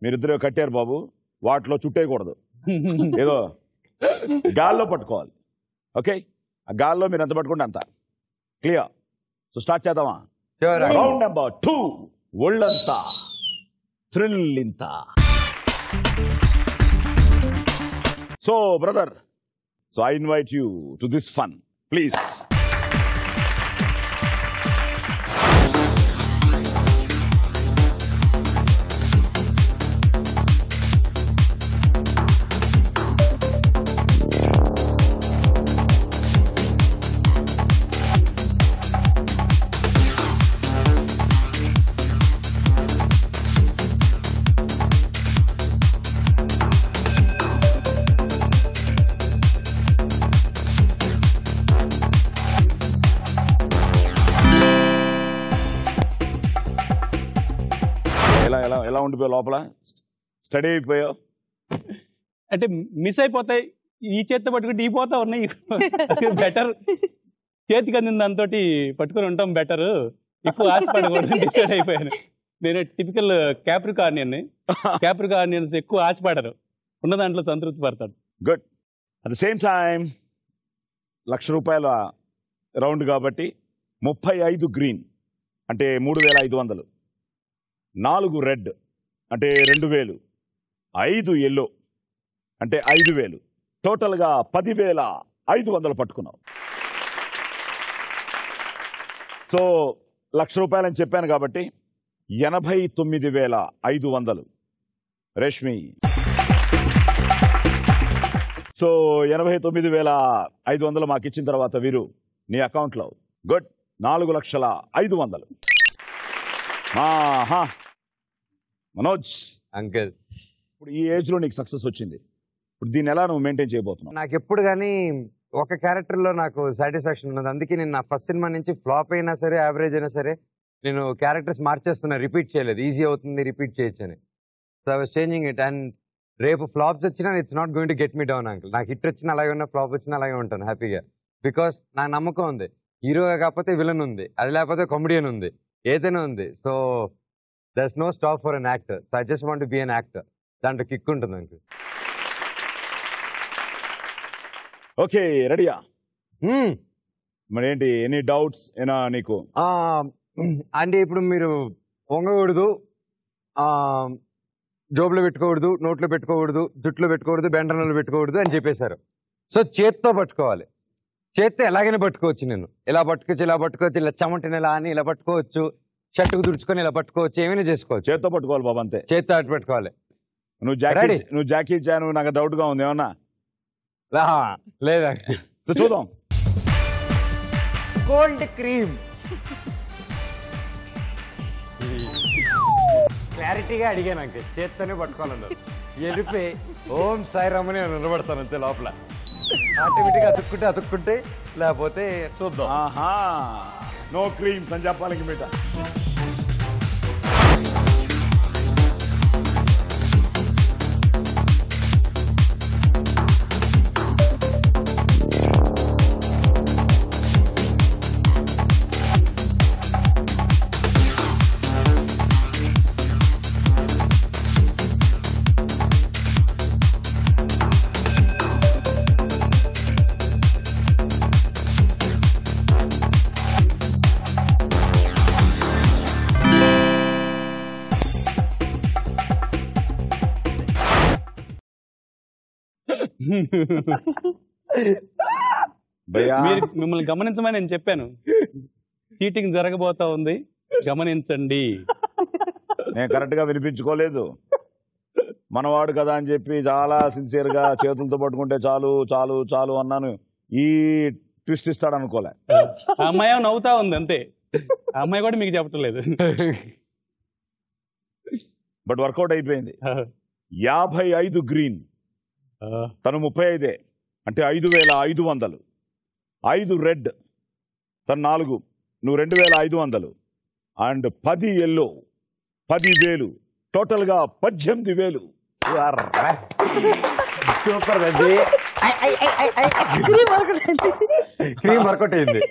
మీరిద్దరూ కట్టారు బాబు, వాటిలో చుట్టేయకూడదు. ఏదో గాల్లో పట్టుకోవాలి. ఓకే, ఆ గాల్లో మీరు ఎంత పట్టుకుంటే అంత. క్లియర్? సో స్టార్ట్ చేద్దామా? Round number 2. ఒళ్ళంతా థ్రిల్ ఇంత. So brother, so I invite you to this fun please. ఎలా ఉండిపోయావు లోపల? స్టడీ అయిపోయావు అంటే మిస్ అయిపోతాయి. ఈ చేత్తో పట్టుకుంటే ఈ పోతా ఉన్నాయి. బెటర్ చేతికి అందిన దాంతో పట్టుకుని ఉంటాం బెటర్. ఎక్కువ ఆశపడకూడదు డిసైడ్ అయిపోయాను. నేను టిపికల్ క్యాప్రికార్నియన్ని. క్యాప్రికార్నియన్స్ ఎక్కువ ఆశపడరు, ఉన్న దాంట్లో సంతృప్తి పడతాడు. Good. At the same time ₹1,00,000 round కాబట్టి 35 గ్రీన్ అంటే 3,500, 4 రెడ్ అంటే 2,000, 5 ఎల్లో అంటే 5,000, టోటల్గా 10,500 పట్టుకున్నావు. సో ₹1,00,000 అని చెప్పాను కాబట్టి 89,500. రేష్మి, సో 89,500 మాకు ఇచ్చిన తర్వాత వీరు నీ అకౌంట్లో గుడ్ 4,05,000. మనోజ్ అంకల్, ఇప్పుడు ఈ ఏజ్ లో నీకు సక్సెస్ వచ్చింది, ఇప్పుడు దీన్ని ఎలా నువ్వు మెయింటైన్ చేయబోతున్నావు? నాకు ఎప్పుడు కానీ ఒక క్యారెక్టర్లో నాకు సాటిస్ఫాక్షన్ ఉన్నది. అందుకే నేను నా ఫస్ట్ సినిమా నుంచి ఫ్లాప్ అయినా సరే, యావరేజ్ అయినా సరే, నేను క్యారెక్టర్స్ మార్చేస్తున్నా. రిపీట్ చేయలేదు, ఈజీ అవుతుంది, రిపీట్ చేయొచ్చు అని. So I was changing it. And రేపు ఫ్లాప్స్ వచ్చినా it's not going to get me down uncle. నాకు హిట్ వచ్చినా అలాగే ఉన్నా, ఫ్లాప్ వచ్చినా అలాగే ఉంటాను హ్యాపీగా. బికాస్ నాకు నమ్మకం ఉంది, హీరోగా కాకపోతే విలన్ ఉంది, అది లేకపోతే కామెడియన్ ఉంది, ఏదైనా ఉంది. So there's no stop for an actor. So I just want to be an actor. దాంట్లో కిక్ ఉంటుంది అంకుల్. ఓకే, రెడీయా? మరి ఏంటి, ఎనీ డౌట్స్ ఏనా నీకు? అంటే ఇప్పుడు మీరు పొంగకూడదు, జోబులో పెట్టుకోకూడదు, నోట్లో పెట్టుకోకూడదు, జుట్లో పెట్టుకోకూడదు, బెండర్లో పెట్టుకోకూడదు అని చెప్పేశారు. సో చేత్తో పట్టుకోవాలి. చేత్తో ఎలాగైనా పట్టుకోవచ్చు. నేను ఇలా పట్టుకోవచ్చు, ఇలా పట్టుకోవచ్చు, ఇలా చెమటని ఇలా అని ఇలా పట్టుకోవచ్చు, షర్టుకు దుడుచుకొని ఇలా పట్టుకోవచ్చు, ఏమైనా చేసుకోవచ్చు. చేత్తో పట్టుకోవాలి బాబు, అంతే. చేత్తో అటు పెట్టుకోవాలి. నువ్వు జాకీ ఇచ్చాను, నాకు డౌట్ గా ఉంది ఏమన్నా? లేదా చూద్దాం. కోల్డ్ క్రీమ్ క్లారిటీగా అడిగాను అంకే, చేత్తోనే పట్టుకోవాలన్నారు. వెళ్ళిపోయి ఓం సాయి రమ్మని నిలబడతాను అంతే లోపల. ఆటోమేటిక్ అతుక్కుంటే లేకపోతే చూద్దాం. ఆహా, నో క్రీమ్స్ అని చెప్పాలి ఇంక మీద. మీరు మిమ్మల్ని గమనించమని నేను చెప్పాను. చీటింగ్ జరగబోతా ఉంది, గమనించండి. నేను కరెక్ట్ గా వినిపించుకోలేదు. మనవాడు కదా అని చెప్పి చాలా సిన్సియర్ గా చేతులతో పట్టుకుంటే చాలు చాలు చాలు అన్నాను. ఈ ట్విస్ట్ ఇస్తాడు అనుకోలే. ఆ అమ్మాయి నవ్వుతా ఉంది అంతే. ఆ అమ్మాయి కూడా మీకు చెప్పటం లేదు. బట్ వర్కౌట్ అయిపోయింది. 55 గ్రీన్, తను 35, అంటే 5500. 5 రెడ్, తను 4, నువ్వు 2500. అండ్ 10 ఎల్లో, 10,000, టోటల్ గా 18,000. సూపర్ అండి. క్రీమ్ వర్కౌట్ అయింది.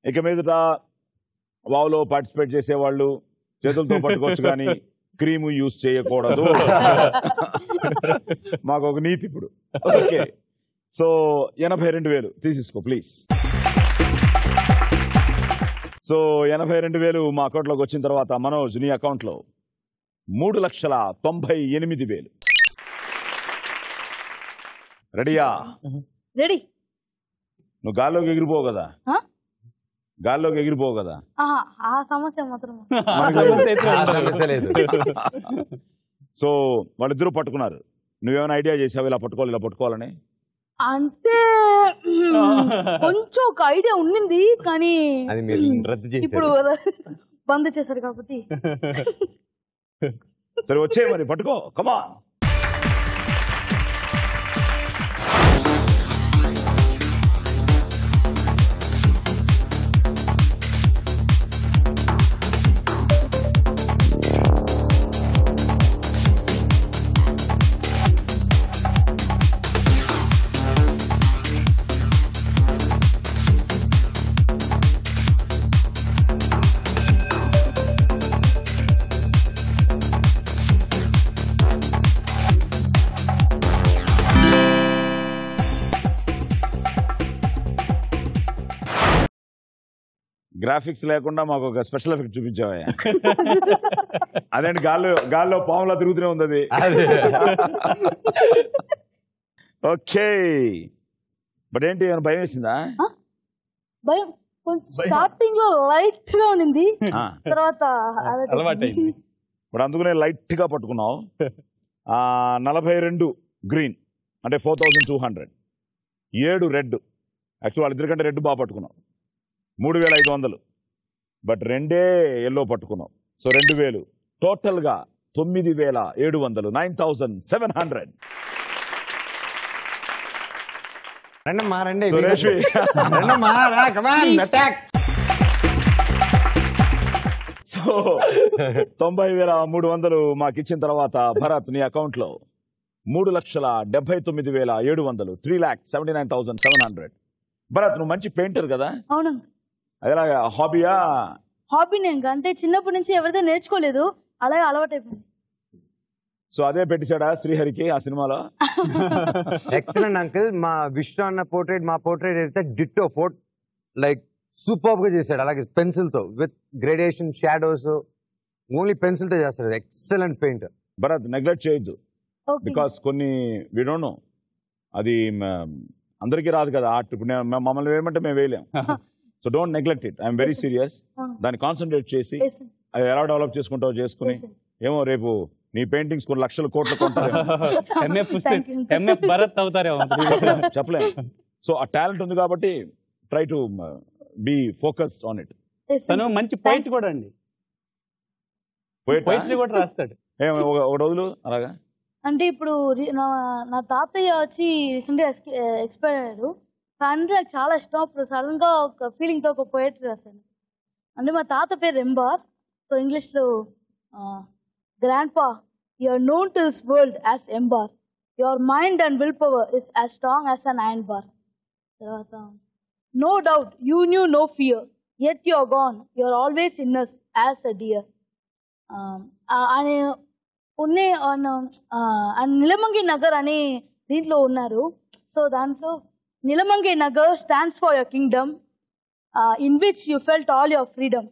ఇక మీదట వావ్లో పార్టిసిపేట్ చేసేవాళ్ళు చేతులతో పట్టుకోవచ్చు కానీ క్రీము యూజ్ చేయకూడదు. మాకు ఒక నీతి ఇప్పుడు. ఓకే, సో 82,000 తీసేసుకో ప్లీజ్. సో 82,000 మా అకౌంట్లోకి వచ్చిన తర్వాత మనోజ్ నీ అకౌంట్లో 3,98,000. రెడీయా? రెడీ. నువ్వు గాల్లోకి ఎగిరిపోవు కదా? గాల్లోకి ఎగిరిపోవు కదా? ఆ సమస్య మాత్రం సమస్య లేదు. సో వాళ్ళిద్దరూ పట్టుకున్నారు. నువ్వేమైనా ఐడియా చేసావు ఇలా పట్టుకోవాలి ఇలా పట్టుకోవాలని? అంటే కొంచెం ఒక ఐడియా ఉండింది కానీ అది మీరు రద్దు చేశారు. ఇప్పుడు బంద్ చేశారు కాబట్టి. సరే వచ్చే మరి పట్టుకో, కమా. గ్రాఫిక్స్ లేకుండా మాకు ఒక స్పెషల్ ఎఫెక్ట్ చూపించావా? అదేంటి గాల్లో పాములా తిరుగుతూనే ఉంది అది. ఓకే, బట్ ఏంటి ఏమైనా భయం వేసిందా? భయం కొంచెం స్టార్టింగ్ లో లైట్ గా ఉండింది, తర్వాత అలవాటైంది. ఇప్పుడు అందుకనే లైట్ గా పట్టుకున్నావు. 42 గ్రీన్ అంటే 4,200. 7 రెడ్, యాక్చువల్ వాళ్ళిద్దరికంటే రెడ్ బాగా పట్టుకున్నావు. 3,500. బట్ 2 ఎల్లో పట్టుకున్నావు. సో 2,000, టోటల్ గా 9,700. 9,700. సో 90,300 మాకు ఇచ్చిన తర్వాత భరత్ నీ అకౌంట్ లో 3,79,700. 3,79,700. భరత్ నువ్వు మంచి పెయింటర్ కదా? అవును. అదేలాగా హాబీయా? హాబీ నేను అంటే చిన్నప్పటి నుంచి ఎవరితో నేర్చుకోలేదు, అలాగే అలవాటైపోయింది. సో అదే పెట్టించాడా శ్రీహరికి ఆ సినిమాలో? Excellent uncle. మా విష్ణు అన్న పోర్ట్రేట్, మా పోర్ట్రేట్ అయితే డిట్టో లైక్ సూపర్ గా చేశాడు. అలాగే పెన్సిల్ తో with gradation, shadows, only pencil తో చేస్తాడు. Excellent painter. భరత్ నెగ్లెక్ట్ చేయొద్దు, బికాస్ కొన్ని వి డోంట్ నో, అది అందరికీ రాదు కదా ఆర్ట్. ఇప్పుడు మమ్మల్ని వేయమంటే మేము వేయలేం. So don't neglect it. I'm very serious. దాన్ని కాన్సన్ట్రేట్ చేసి అది ఎలా డెవలప్ చేసుకుంటావో చేసుకుని ఏమో రేపు నీ పెయింటింగ్స్ కొన్ని లక్షల కోట్లు కొంటారు. భరత్ అవుతారేమో చెప్పలేము. సో ఆ టాలెంట్ ఉంది కాబట్టి try to be focused on it. తను మంచి పోయిట్ కూడా అండి, పోయిట్రీ కూడా రాస్తాడు. ఒక రోజులు అలాగా అంటే ఇప్పుడు నా తాతయ్య వచ్చి రీసెంట్గా ఎక్స్పైర్ అయ్యారు. కానీ నాకు చాలా ఇష్టం. అప్పుడు సడన్గా ఒక ఫీలింగ్తో ఒక పోయట్రీ రాశాను. అంటే మా తాత పేరు ఎంబార్. సో ఇంగ్లీష్లో grand pa, you are known to this world as Embar. Your mind and will power is as strong as an iron bar. తర్వాత no doubt you knew no fear yet you are gone, you are always in us as a dear. అనే ఉన్నే నిలమంగి నగర్ అనే దీంట్లో ఉన్నారు. So దాంట్లో Nilamangi Nagar stands for your kingdom in which you felt all your freedom.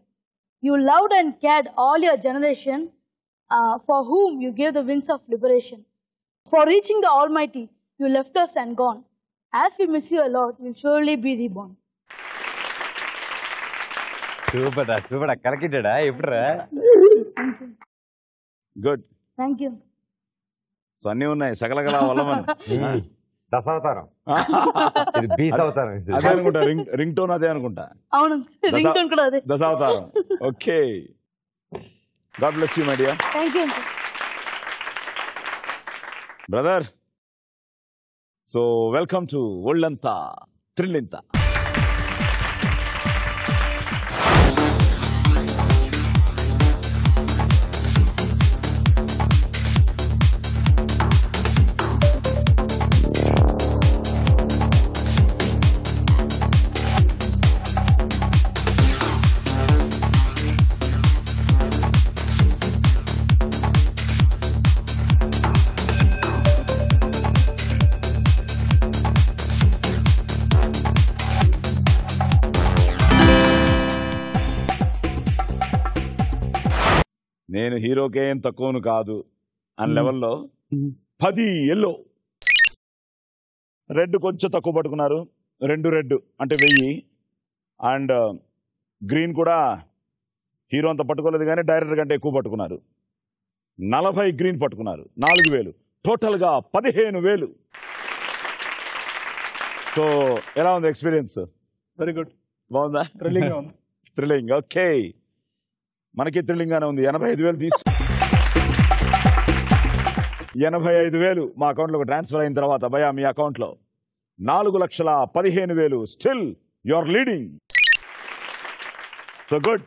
You loved and cared all your generation for whom you gave the wings of liberation. For reaching the Almighty, you left us and gone. As we miss you a lot, you'll surely be reborn. Super కలకిట్టాడా ఎప్పుడురా? Good, thank you. So అన్నీ ఉన్నాయి సకలకల వల్ల దశావతారం, ఇది బీస్ అవతారం. అదే అనుకుంటా, రింగ్ టోన్ అదే అనుకుంటా. అవును, రింగ్ టోన్ కూడా అదే, Dashavataram. Okay, god bless you my dear. Thank you brother. So welcome to ఒళ్ళంతా థ్రిల్లింత. నేను హీరోకే ఏం తక్కువను కాదు అని లెవెల్లో 10 ఎల్లో, రెడ్ కొంచెం తక్కువ పట్టుకున్నారు. 2 రెడ్ అంటే 1000, అండ్ గ్రీన్ కూడా హీరో అంత పట్టుకోలేదు కానీ డైరెక్టర్ కంటే ఎక్కువ పట్టుకున్నారు. 40 గ్రీన్ పట్టుకున్నారు, 4000, టోటల్గా 15000. సో ఎలా ఉంది ఎక్స్పీరియన్స్? వెరీ గుడ్, బాగుందా? థ్రిల్లింగ్ ఉంది. Thrilling, okay. మనకి థ్రిల్లింగ్గానే ఉంది. 85000 తీసు 85000 మా అకౌంట్లోకి ట్రాన్స్ఫర్ అయిన తర్వాత భయ మీ అకౌంట్లో 4,15,000. Still you are leading. So good.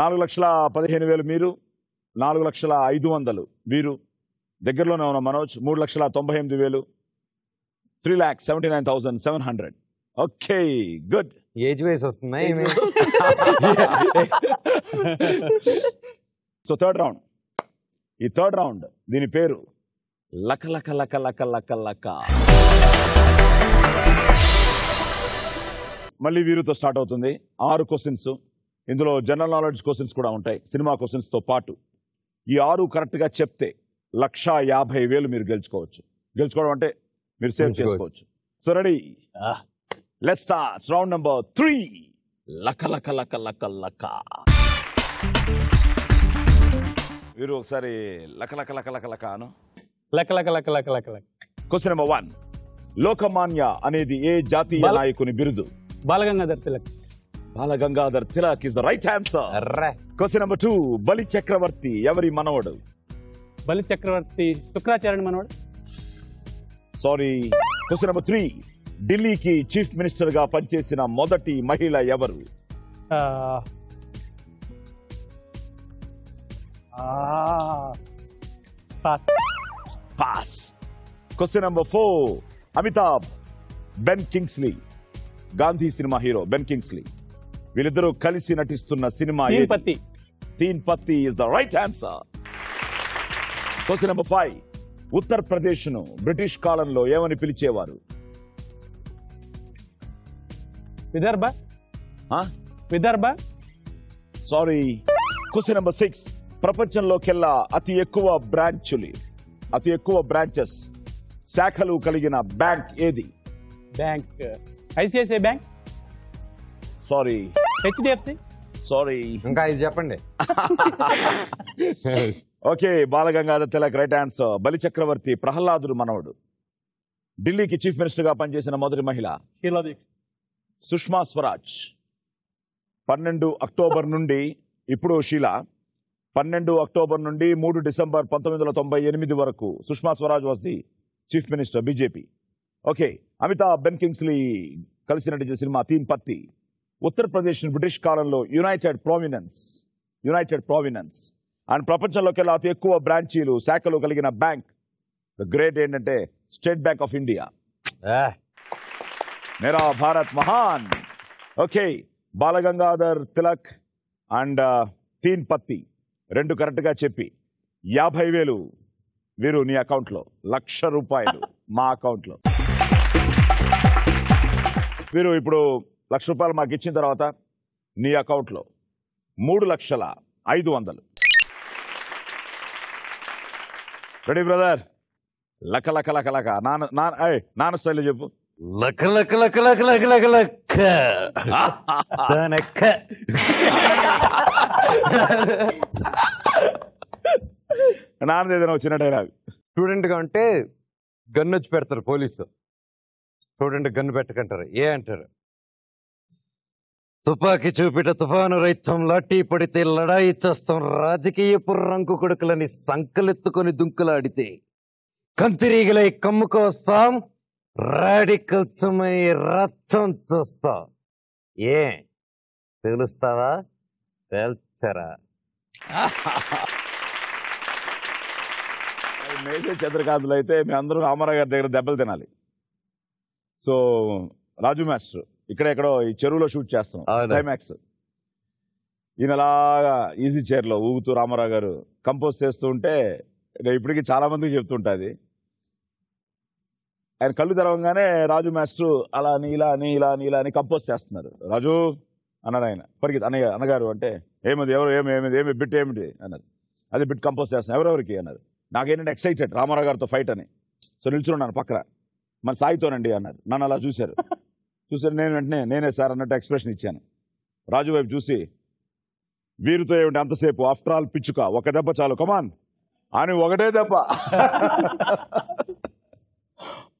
4,15,000 మీరు, 4,05,000 వీరు. దగ్గరలోనే ఉన్న Manoj 3,98,000, 3,79,700. Okay, good. Age wise వస్తుందా? So third round. ఈ థర్డ్ రౌండ్ దీని పేరు లక లక లక లక లక లక. మళ్ళీ వీరితో స్టార్ట్ అవుతుంది. 6 క్వశ్చన్స్. ఇందులో జనరల్ నాలెడ్జ్ క్వశ్చన్స్ కూడా ఉంటాయి సినిమా క్వశ్చన్స్తో పాటు. ఈ 6 కరెక్ట్గా చెప్తే 1,50,000 మీరు గెలుచుకోవచ్చు. గెలుచుకోవడం అంటే మీరు సేవ్ చేసుకోవచ్చు. So ready, let's start round number 3. లక లక లక లక లక. వీరు ఒకసారి లక లక లక లక లక అను. లక లక లక లక లక లక. Question number 1. లోకమాన్య అనేది ఏ జాతీయ నాయకుని బిరుదు? Balagangadhar Tilak. Balagangadhar Tilak is the right answer. Question number 2. Bali చక్రవర్తి ఎవరి మనవడు? బలి చక్రవర్తి శుక్రాచార్యుని మనవడు. సారీ. Question number 3. ఢిల్లీకి చీఫ్ మినిస్టర్ గా పనిచేసిన మొదటి మహిళ ఎవరు? Pass. Pass. Question number 4. Amitabh, Ben Kingsley, Gandhi cinema hero Ben Kingsley, వీళ్ళిద్దరూ కలిసి నటిస్తున్న cinema Teen Patti. Teen Patti is the right answer. Question number 5. Uttar Pradesh ను బ్రిటిష్ కాలంలో ఏమని పిలిచేవారు? Vidarbha. Vidarbha. Sorry. Question number 6. ప్రపంచంలోకెల్లా అతి ఎక్కువ బ్రాంచెస్ శాఖలు కలిగిన బ్యాంక్ ఏది? Bank ICICI bank. Sorry. HDFC. Sorry. ఇంకా ఇది చెప్పండి. Okay, Balagangadhar Tilak right answer. Bali చక్రవర్తి ప్రహ్లాదుడు మనవడు. ఢిల్లీకి చీఫ్ మినిస్టర్ గా పనిచేసిన మొదటి మహిళ షీలా దీక్షిత్. సుష్మా స్వరాజ్. 12 అక్టోబర్ నుండి ఇప్పుడు షీలా 12 అక్టోబర్ నుండి 3 డిసెంబర్ 1998 వరకు Sushma Swaraj was the chief minister BJP. Okay, Amitabh Ben Kingsley కలిసి నటించిన సినిమా తీన్ పత్తి. ఉత్తరప్రదేశ్ బ్రిటిష్ కాలంలో యునైటెడ్ ప్రావినెన్స్ అండ్ ప్రపంచంలోకెల్లా అతి ఎక్కువ బ్రాంచీలు శాఖలు కలిగిన బ్యాంక్ ద గ్రేట్ ఏంటంటే స్టేట్ బ్యాంక్ ఆఫ్ ఇండియా. మేరా భారత్ మహాన్. ఓకే, బాలగంగాధర్ తిలక్ అండ్ తీన్ పత్తి 2 కరెక్ట్గా చెప్పి 50,000 వీరు నీ అకౌంట్లో, 1,00,000 రూపాయలు మా అకౌంట్లో. వీరు ఇప్పుడు 1,00,000 రూపాయలు మాకు ఇచ్చిన తర్వాత నీ అకౌంట్లో 3,05,000. Ready brother? లక లక లక లక నాన్న స్టైల్ చెప్పు. లక లక లక లక లక లక లక నాన్న ఏదైనా వచ్చిన డైలాగ్. స్టూడెంట్ గా ఉంటే గన్ను వచ్చి పెడతారు పోలీసు. స్టూడెంట్ గన్ను పెట్టకంటారు, ఏ అంటారు? తుపాకీ చూపిట తుఫాను రైతం, లాఠీ పడితే లడాయి చేస్తాం, రాజకీయపు రంకు కొడుకులని సంకలెత్తుకొని దుంకులాడితే కంతిరీగలై కమ్ముకు వస్తాం, రాడికల్స్ రక్తం చూస్తాం. ఏ తెలుస్తావా? తెలుసరా? మేజర్ చంద్రకాంత్లో అయితే మేము అందరూ రామారావు గారి దగ్గర దెబ్బలు తినాలి. సో రాజు మాస్టర్ ఇక్కడెక్కడో ఈ చెరువులో షూట్ చేస్తాం క్లైమాక్స్. ఈయనలాగా ఈజీ చైర్లో ఊగుతూ రామారావు గారు కంపోజ్ చేస్తూ ఉంటే నేను ఇప్పటికీ చాలా మందికి చెప్తుంటుంది. ఆయన కళ్ళు తెరవంగానే రాజు మాస్టర్ అలా అని ఇలా అని ఇలా అని ఇలా అని కంపోజ్ చేస్తున్నారు. రాజు అన్నాడు ఆయన. పరిగెత్తి అన్నగారు అంటే ఏమిది ఎవరు ఏమి బిట్ ఏమిటి అన్నారు. అదే బిట్ కంపోజ్ చేస్తున్నాను. ఎవరెవరికి అన్నారు. నాకేంటంటే ఎక్సైటెడ్ రామారావు గారితో ఫైట్ అని. సో నిల్చున్నాను పక్కన. మన సాయితోనండి అన్నారు. నన్ను అలా చూశారు. నేను వెంటనే నేనే సార్ అన్నట్టు ఎక్స్ప్రెషన్ ఇచ్చాను. రాజు వైపు చూసి వీరితో ఏమిటి అంతసేపు, ఆఫ్టర్ ఆల్ పిచ్చుక, ఒక దెబ్బ చాలు కమాన్ అని ఒకటే దెబ్బ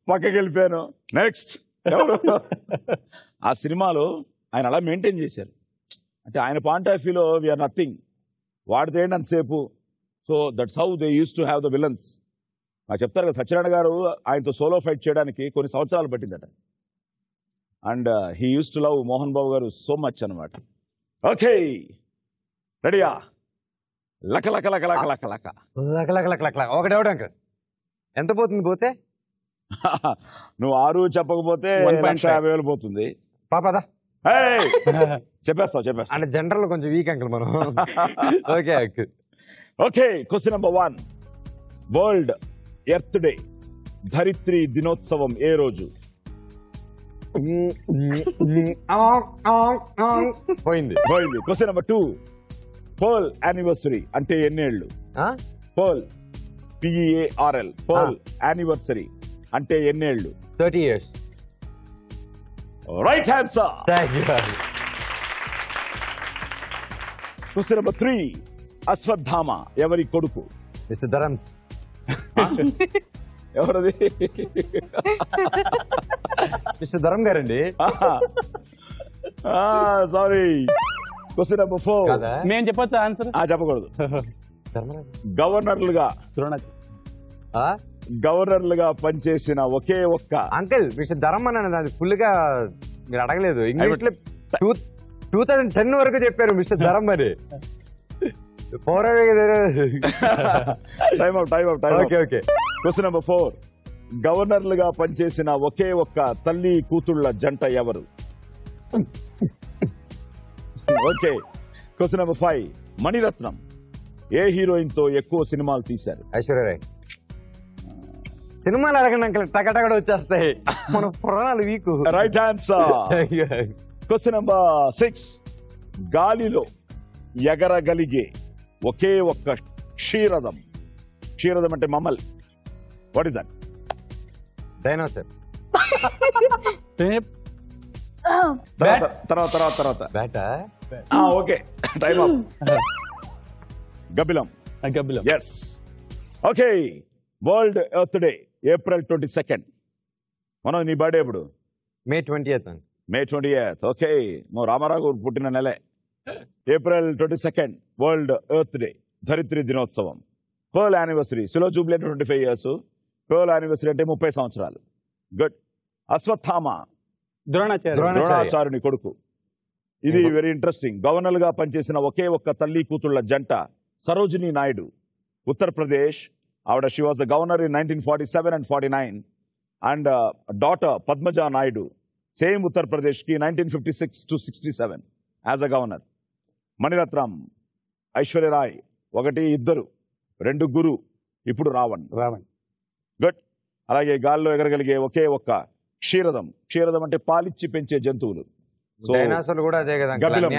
పక్కకి వెళ్ళిపోయాను. నెక్స్ట్ ఎవరు? ఆ సినిమాలో ఆయన అలా మెయింటైన్ చేశారు. అంటే ఆయన పాయింట్ ఆఫ్ వ్యూలో వీఆర్ నథింగ్, వాడితే ఏంటి అంతసేపు. So that's how they use to have the villains. నాకు చెప్తారు కదా, సత్యనారాయణ గారు ఆయనతో సోలో ఫైట్ చేయడానికి కొన్ని సంవత్సరాలు పట్టిందట. And he use to love Mohan Babu garu so much అనమాట. ఓకే రెడీయా? లక లక లక లక లక లక లక లక లక లక ఒకటి ఎవడు అంక ఎంత పోతుంది? పోతే నువ్వు 6 చెప్పకపోతే 1,50,000 పోతుంది. పాపదా చెప్పేస్తా అంటే జనరల్ కొంచెం వీక్ అంకుల్ మనం. Okay okay, question number 1. World earth day, ధరిత్రి దినోత్సవం ఏ రోజు? పోయింది. Question number 2. పర్ల్ యానివర్సరీ అంటే ఎన్నేళ్ళు? పర్ల్ PEARL పర్ల్ యానివర్సరీ అంటే ఎన్నేళ్ళు? 30 years. Right answer. Question number 3. Ashwatthama ఎవరి కొడుకు? మిస్టర్ ధరమ్స్. ఎవరది? మిస్టర్ ధరమ్ గారండి. సారీ. Question number 4. మేము చెప్పొచ్చా ఆన్సర్? చెప్పకూడదు. గవర్నర్లుగా పనిచేసిన ఒకే ఒక్క అంకిల్ మిస్టర్ ధరమ్ అని అది ఫుల్ గా మీరు అడగలేదు. ఇంగ్లీష్ లో 2010 వరకు చెప్పారు మిస్టర్ ధరమ్ అని. Question number 4. గవర్నర్లుగా పనిచేసిన ఒకే ఒక్క తల్లి కూతుళ్ళ జంట ఎవరు? ఓకే. Question number 5. మణిరత్నం ఏ హీరోయిన్ తో ఎక్కువ సినిమాలు తీశారు? ఐశ్వర్యరాయ్. సినిమాలు అడగండి అంకల్, టకటకడ వచ్చేస్తాయి. మన పురాణాలు weak. Right answer. Question number 6. గాలిలో ఎగరగలిగే ఒకే ఒక్క క్షీరదం. క్షీరదం అంటే mammal. What is that? Dinosaur. తర్వాత ఓకే, టైమ్ అప్. గబ్బిలం. Yes. Okay, world earth day April 22nd. మనం నీ బర్త్డే ఎప్పుడు? May 20th. May 20th. Okay, నువ్వు రామారావు పుట్టిన నెలే. April 22nd world earth day. ధరిత్రి దినోత్సవం. Pearl anniversary, silver jubilee 25 years, pearl anniversary అంటే 30 సంవత్సరాలు. గుడ్. అశ్వత్థామ ద్రోణాచార్యుని కొడుకు. ఇది వెరీ ఇంట్రెస్టింగ్. గవర్నర్గా పనిచేసిన ఒకే ఒక్క తల్లి కూతుళ్ల జంట సరోజినీ నాయుడు, ఉత్తరప్రదేశ్. ఆవిడ she was the governor in 1947 and 49. And daughter Padmaja Naidu, same ఉత్తరప్రదేశ్కి 1956 to 67 as a governor. Mani Ratnam, Aishwarya Rai 1, 2, 2 Guru, ఇప్పుడు రావణ్. గుడ్. అలాగే గాల్లో ఎగరగలిగే ఒకే ఒక్క క్షీరదం. క్షీరదం అంటే పాలిచ్చి పెంచే జంతువులు. డైనోసార్లు కూడా అదే కదా. గబ్బిలం.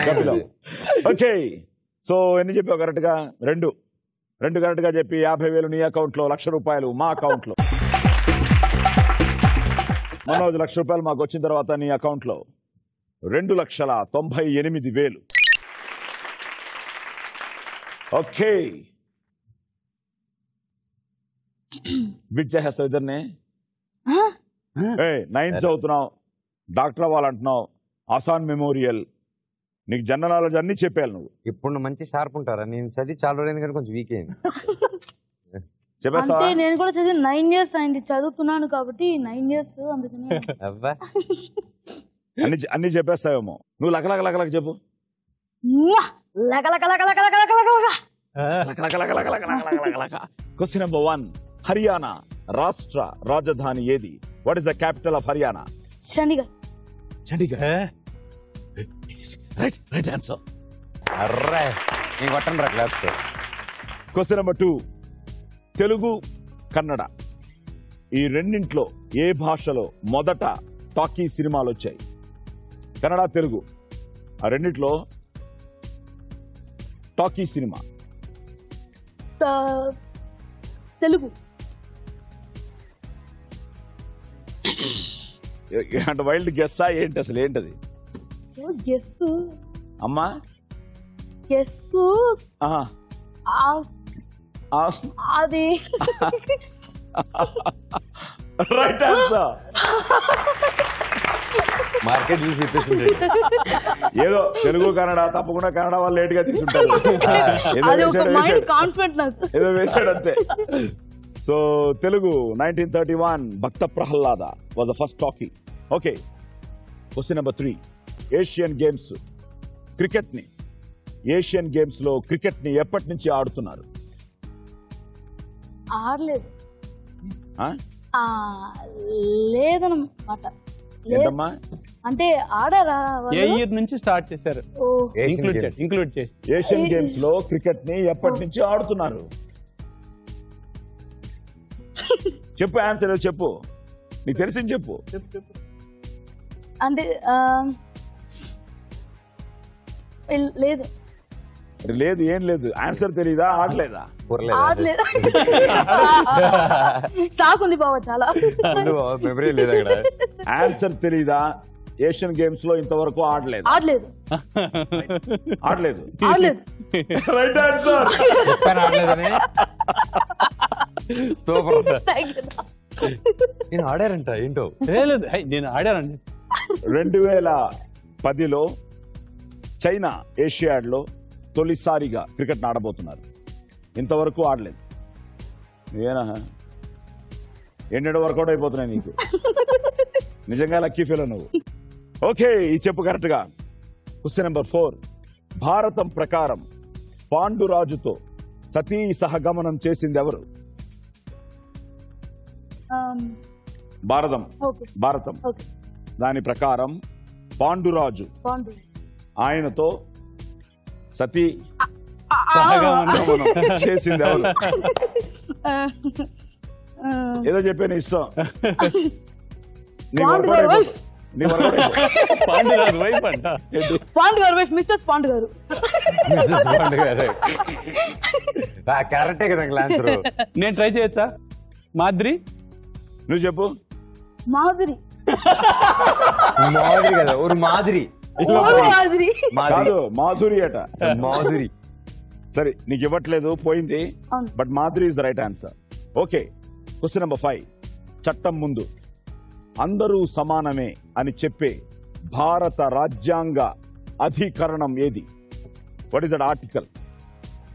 ఓకే, సో ఎన్ని చెప్పావు కరెక్ట్గా? 2 కరెక్ట్గా చెప్పి 50,000 నీ అకౌంట్లో, ₹1,00,000 మా అకౌంట్లో. మనోజ్, ₹1,00,000 మాకు వచ్చిన తర్వాత నీ అకౌంట్లో 2,98,000. ఓకే, బిట్ చేసేస్తావు ఇద్దరిని. 9th చదువుతున్నావు, డాక్టర్ అవ్వాలంటున్నావు, ఆసాన్ మెమోరియల్, నీకు జనరల్ నాలెడ్జ్ అన్ని చెప్పాలి నువ్వు. ఇప్పుడు మంచి షార్ప్ ఉంటారా? నేను చదివి చాలా రోజులైంది కానీ కొంచెం వీక్ అయింది. చెప్పేస్తా. నేను కూడా చదివి 9 years అయింది, చదువుతున్నాను కాబట్టి 9 years. అందుకని అన్ని చెప్పేస్తావేమో. నువ్వు లకలక చెప్పు. Question number 1. హర్యానా రాష్ట్ర రాజధాని ఏది? What is the capital of Haryana? Chandigarh. Right answer. Question number 2. Telugu, Kannada ఈ రెండింట్లో ఏ భాషలో మొదట టాకీ సినిమాలు వచ్చాయి? కన్నడ, తెలుగు ఆ రెండింటిలో టాకీ సినిమా. తెలుగు. అంటే వైల్డ్ గెస్సా ఏంటి? అసలు ఏంటది? గెస్ అమ్మా, గెస్ అది రైట్ ఆన్సర్. మార్కెట్ చూసి చెప్పేసి ఏదో తెలుగు, కన్నడ తప్పకుండా కన్నడ వాళ్ళు లేట్ గా తీసుకుంటారు. ఏదో వేసాడు అంతే. సో Telugu 1931 Bhakta Prahlada was the first talkie. Okay, question number 3. Asian games cricket ని ఏషియన్ గేమ్స్ లో క్రికెట్ ని ఎప్పటి నుంచి ఆడుతున్నారు? ఆడలేదు. లేదన్నమాట. ఏంటమ్మా అంటే ఆడారా? ఏ ఇయర్ నుంచి స్టార్ట్ చేశారు? ఇంక్లూడ్ చేసి ఏషియన్ గేమ్స్ లో క్రికెట్ ని ఎప్పటి నుంచి ఆడుతున్నారు? చెప్పు, ఆన్సర్ చెప్పు, నీకు తెలిసింది చెప్పు. అంటే లేదు. లేదు, ఏం లేదు. ఆన్సర్ తెలీదా? ఆడలేదా? ఆడలేదు. స్టాక్ ఉంది బాబా చాలా. మెమరీ లేదు అక్కడ. ఆన్సర్ తెలీదా? ఏషియన్ గేమ్స్ లో ఇంతవరకు ఆడలేదు. ఆడలేదు. ఆడలేదు. ఆడలేదు. Right answer. సూపర్. నేను ఆడారంట ఏంటో. లేదు, నేను ఆడానండి. 2010లో చైనా ఏషియాడ్ లో తొలిసారిగా క్రికెట్ ఆడబోతున్నారు. ఇంతవరకు ఆడలేదు. ఏనా ఎన్నెండు వర్కౌట్ అయిపోతున్నాయి నీకు. నిజంగా లక్కీ ఫెలో నువ్వు. ఓకే, ఈ చెప్పు కరెక్ట్ గా. Question number 4. భారతం ప్రకారం పాండురాజుతో సతీ సహగమనం చేసింది ఎవరు? భారతం దాని ప్రకారం పాండురాజు ఆయనతో సతీ చేసింది ఎవరు? ఏదో చెప్పే నీ ఇష్టం. కరెక్టే కదా ఆన్సర్. నేను ట్రై చేయొచ్చా? మాధురి. నువ్వు చెప్పు. మాధురి కదా, ఒక మాధురి. మాధురి అట. మాధురి. సరే, నీకు ఇవ్వట్లేదు, పోయింది. But Madhuri is the right answer. Okay, question number 5. చట్టం ముందు అందరూ సమానమే అని చెప్పే భారత రాజ్యాంగ అధికరణం ఏది? What is that article?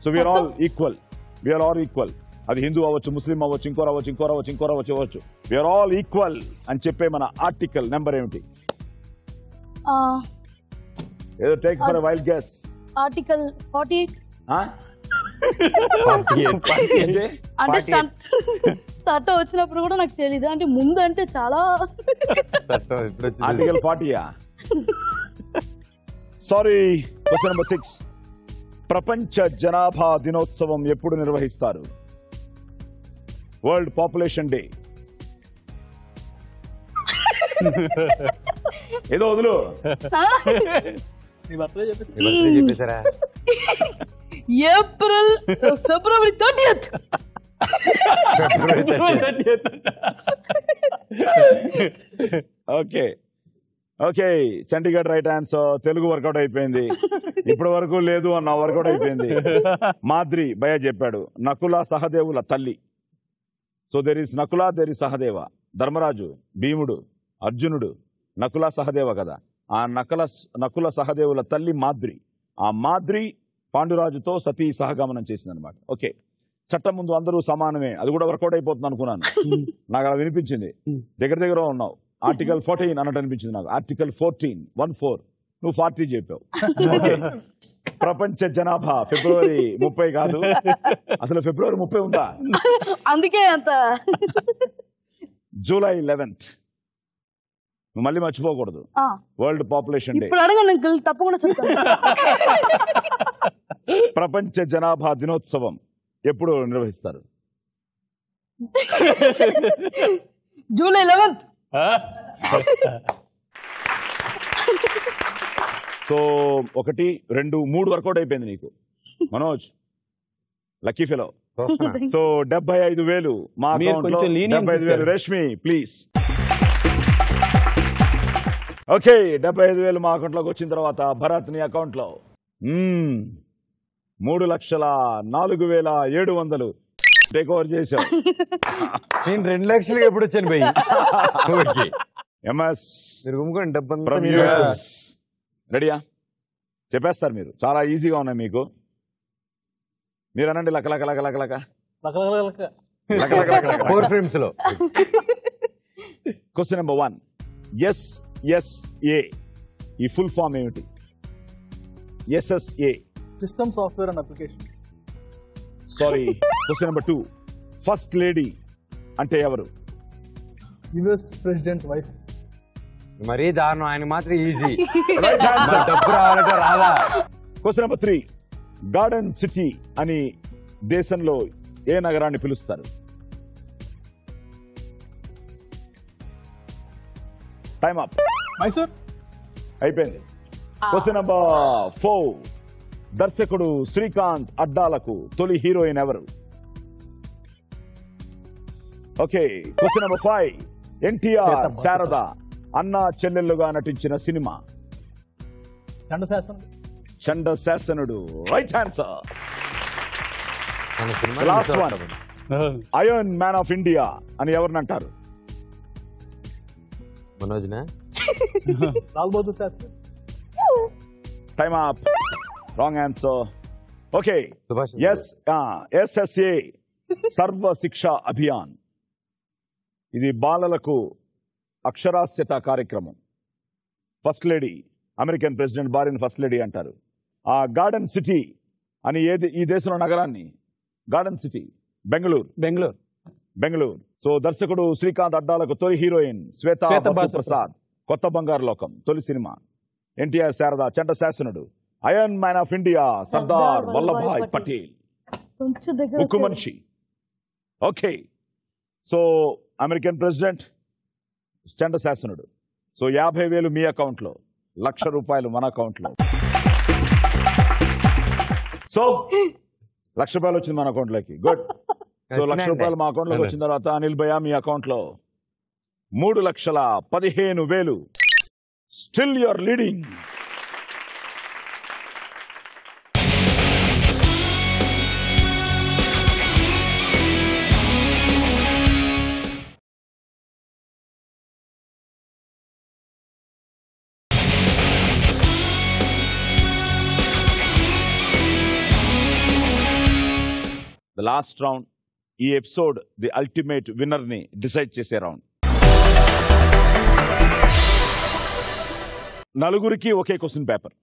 So we are all equal. We are all equal. అది హిందూ అవ్వచ్చు, ముస్లిం అవ్వచ్చు, ఇంకోరు అవ్వచ్చు. వీఆర్ ఆల్ ఈక్వల్ అని చెప్పే మన ఆర్టికల్ నెంబర్ ఏమిటి? ఏదో take for a wild guess. Article 48. అంటే స్టార్ట్ వచ్చినప్పుడు కూడా నాకు తెలీదు. అంటే ముందు అంటే చాలా ఆర్టికల్ 40యా? సారీ. Question number 6. ప్రపంచ జనాభా దినోత్సవం ఎప్పుడు నిర్వహిస్తారు? World population day. ఏదో వదులు. చెప్పేశారా? April February 30th. Okay okay, Chandigarh right answer. Telugu workout అయిపోయింది. ఇప్పటి వరకు లేదు అన్న వర్కౌట్ అయిపోయింది. మాద్రి భయ చెప్పాడు, నకుల సహదేవుల తల్లి. So there is Nakula, there is Sahadeva. Dharmaraju, భీముడు, అర్జునుడు, నకుల సహదేవ కదా. ఆ నకుల సహదేవుల తల్లి మాద్రి. ఆ మాద్రి పాండురాజుతో సతీ సహగమనం చేసింది అనమాట. ఓకే, చట్టం ముందు అందరూ సమానమే. అది కూడా వర్కౌట్ అయిపోతుంది అనుకున్నాను. నాకు అలా వినిపించింది. దగ్గర ఉన్నావు. ఆర్టికల్ 14 అన్నట్టు అనిపించింది నాకు. ఆర్టికల్ 14 నువ్వు 40 చెప్పావు. ప్రపంచ జనాభా ఫిబ్రవరి 30 కాదు, అసలు ఫిబ్రవరి 30 ఉందా? అందుకే అంత. July 11th. నువ్వు మళ్ళీ మర్చిపోకూడదు. World population day. ఇప్పుడు అడగండి అంకుల్, తప్పకుండా చెప్తాను. ప్రపంచ జనాభా దినోత్సవం ఎప్పుడు నిర్వహిస్తారు? July 11th. సో 1, 2, 3 వర్కౌట్ అయిపోయింది నీకు మనోజ్. Lucky fellow. సో 75,000 మా అకౌంట్ లో. 75,000 రష్మి ప్లీజ్. ఓకే, 75,000 మా అకౌంట్ లోకి వచ్చిన తర్వాత భరత్ నీ అకౌంట్ లో 3,04,700 టేక్ ఓవర్ చేశావు. నేను 2 లక్షలకి ఎప్పుడు వచ్చాను భయ్. ఎంఎస్ మీరు గుమ్ముకొని డబ్బు రెడీయా? చెప్పేస్తారు మీరు. చాలా ఈజీగా ఉన్నాయి మీకు. మీరు అనండి లక లక లక లక లక 4 frames లో. Question number 1. SSA ఈ ఫుల్ ఫామ్ ఏమిటి? SSA system software and application. Sorry. Question number 2. First lady అంటే ఎవరు? US presidents wife. మరీ దారుణం. ఆయన మాత్రం ఈజీ. డబ్బు రావాలంటే రాదా? Question number 3. గార్డెన్ సిటీ అని దేశంలో ఏ నగరాన్ని పిలుస్తారు? Time up. మైసూర్. అయిపోయింది. Question number 4. దర్శకుడు శ్రీకాంత్ అడ్డాలకు తొలి హీరోయిన్ ఎవరు? Okay. Question number 5. NTR Sharada అన్న చెల్లెళ్ళుగా నటించిన సినిమా? Chandasasanudu. Right answer. Last one. Iron man of India అని ఎవరిని అంటారు? మనోజ్నా? Lal Bahadur Shastri. Time up. Wrong answer. Okay. SSA Sarva Shiksha Abhiyan. ఇది బాలలకు అక్షరాస్యత కార్యక్రమం. ఫస్ట్ లేడీ, అమెరికన్ ప్రెసిడెంట్ భార్యను ఫస్ట్ లేడీ అంటారు. ఆ గార్డెన్ సిటీ అని ఈ దేశంలో నగరాన్ని? Garden city Bengaluru. సో దర్శకుడు శ్రీకాంత్ అడ్డాలకు తొలి హీరోయిన్ శ్వేతా ప్రసాద్. కొత్త బంగారు లోకం తొలి cinema. NTR Sharada చండశాసనుడు. Iron man of India Sardar Vallabhbhai Patel. ఉక్కు మనిషి. Okay. So American president, చండశాసనుడు. So 50,000 మీ అకౌంట్ లో, ₹1,00,000 మన అకౌంట్ లో. సో ₹1,00,000 వచ్చింది మన అకౌంట్ లోకి. గుడ్. సో ₹1,00,000 మా అకౌంట్ లోకి వచ్చిన తర్వాత అనిల్ భయ్య మీ అకౌంట్ లో 3,15,000. Still your leading. The last round, ఈ ఎపిసోడ్ ది అల్టిమేట్ విన్నర్ ని డిసైడ్ చేసే రౌండ్. నలుగురికి ఒకే క్వశ్చన్ పేపర్,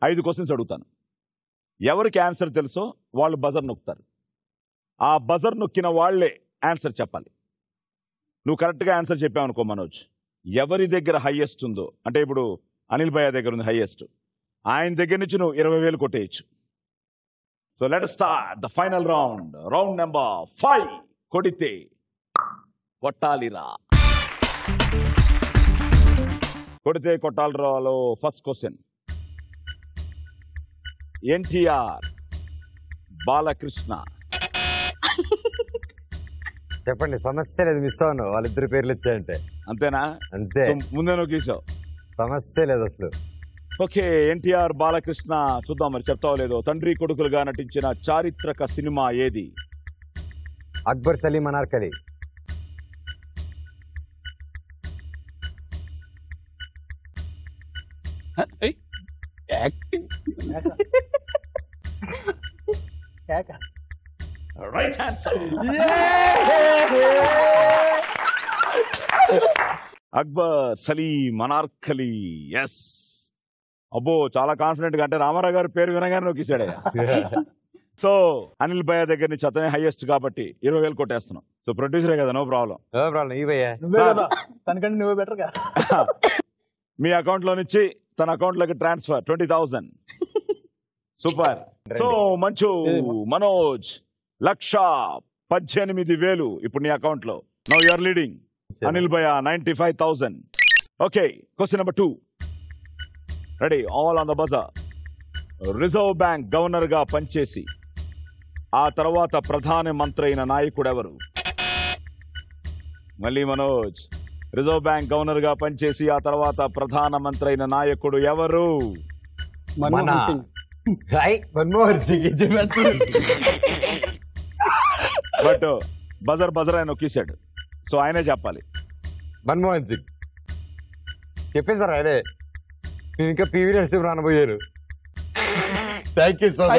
5 క్వశ్చన్స్ అడుగుతాను. ఎవరికి ఆన్సర్ తెలుసో వాళ్ళు బజర్ నొక్కుతారు. ఆ బజర్ నొక్కిన వాళ్లే ఆన్సర్ చెప్పాలి. నువ్వు కరెక్ట్గా ఆన్సర్ చెప్పావు అనుకో మనోజ్, ఎవరి దగ్గర హైయెస్ట్ ఉందో, అంటే ఇప్పుడు అనిల్ భయ్య దగ్గర ఉంది హైయెస్ట్, ఆయన దగ్గర నుంచి నువ్వు 20,000 కొట్టేయచ్చు. So let start the final round. Round number 5. Kodithe Kottalira. కొడితే కొట్టాలిరాలో ఫస్ట్ క్వశ్చన్. ఎన్టీఆర్, బాలకృష్ణ. చెప్పండి, సమస్య లేదు, మిస్ అవును. వాళ్ళిద్దరు పేర్లు వచ్చాయంటే అంతేనా? అంతే, ముందే నువ్వు గీసావు, సమస్య లేదు అసలు. ఓకే, ఎన్టీఆర్, బాలకృష్ణ. చూద్దాం మరి చెప్తావు లేదో. తండ్రి కొడుకులుగా నటించిన చారిత్రక సినిమా ఏది? Akbar, Salim, Anarkali. Right answer. Akbar, Salim, Anarkali. Yes. అబ్బో, చాలా కాన్ఫిడెంట్ గా, అంటే రామారావు గారి పేరు వినగానే నొక్కిసాడే. సో అనిల్ భయ్య దగ్గర నుంచి అతనే హైయెస్ట్ కాబట్టి 20,000 కొట్టేస్తున్నాం. సో ప్రొడ్యూసరే కదా, నో ప్రాబ్లం. నువ్వే కదా, తనకంటే నువ్వే బెటర్ గా. మీ అకౌంట్ లో నుంచి తన అకౌంట్ లోకి ట్రాన్స్ఫర్ 20,000. సూపర్. సో మంచు, మనోజ్ 1,18,000 ఇప్పుడు నీ అకౌంట్ లో. Now you are leading. Anil భయ్య 95,000. Okay, question number 2. Ready, all on the buzzer. Reserve Bank governor గా పనిచేసి ఆ తర్వాత ప్రధాన మంత్రి అయిన నాయకుడు ఎవరు? మళ్ళీ మనోజ్, రిజర్వ్ బ్యాంక్ గవర్నర్ గా పనిచేసి ఆ తర్వాత ప్రధాన మంత్రి అయిన నాయకుడు ఎవరు? మన్మోహన్ సింగ్. బట్ బజర్ ఆయన నొక్కేశాడు, సో ఆయనే చెప్పాలి. మన్మోహన్ సింగ్ చెప్పేశారు ఆయనే. నేను ఇంకా పివి నరసింహ రానబోయారు. Thank you so much.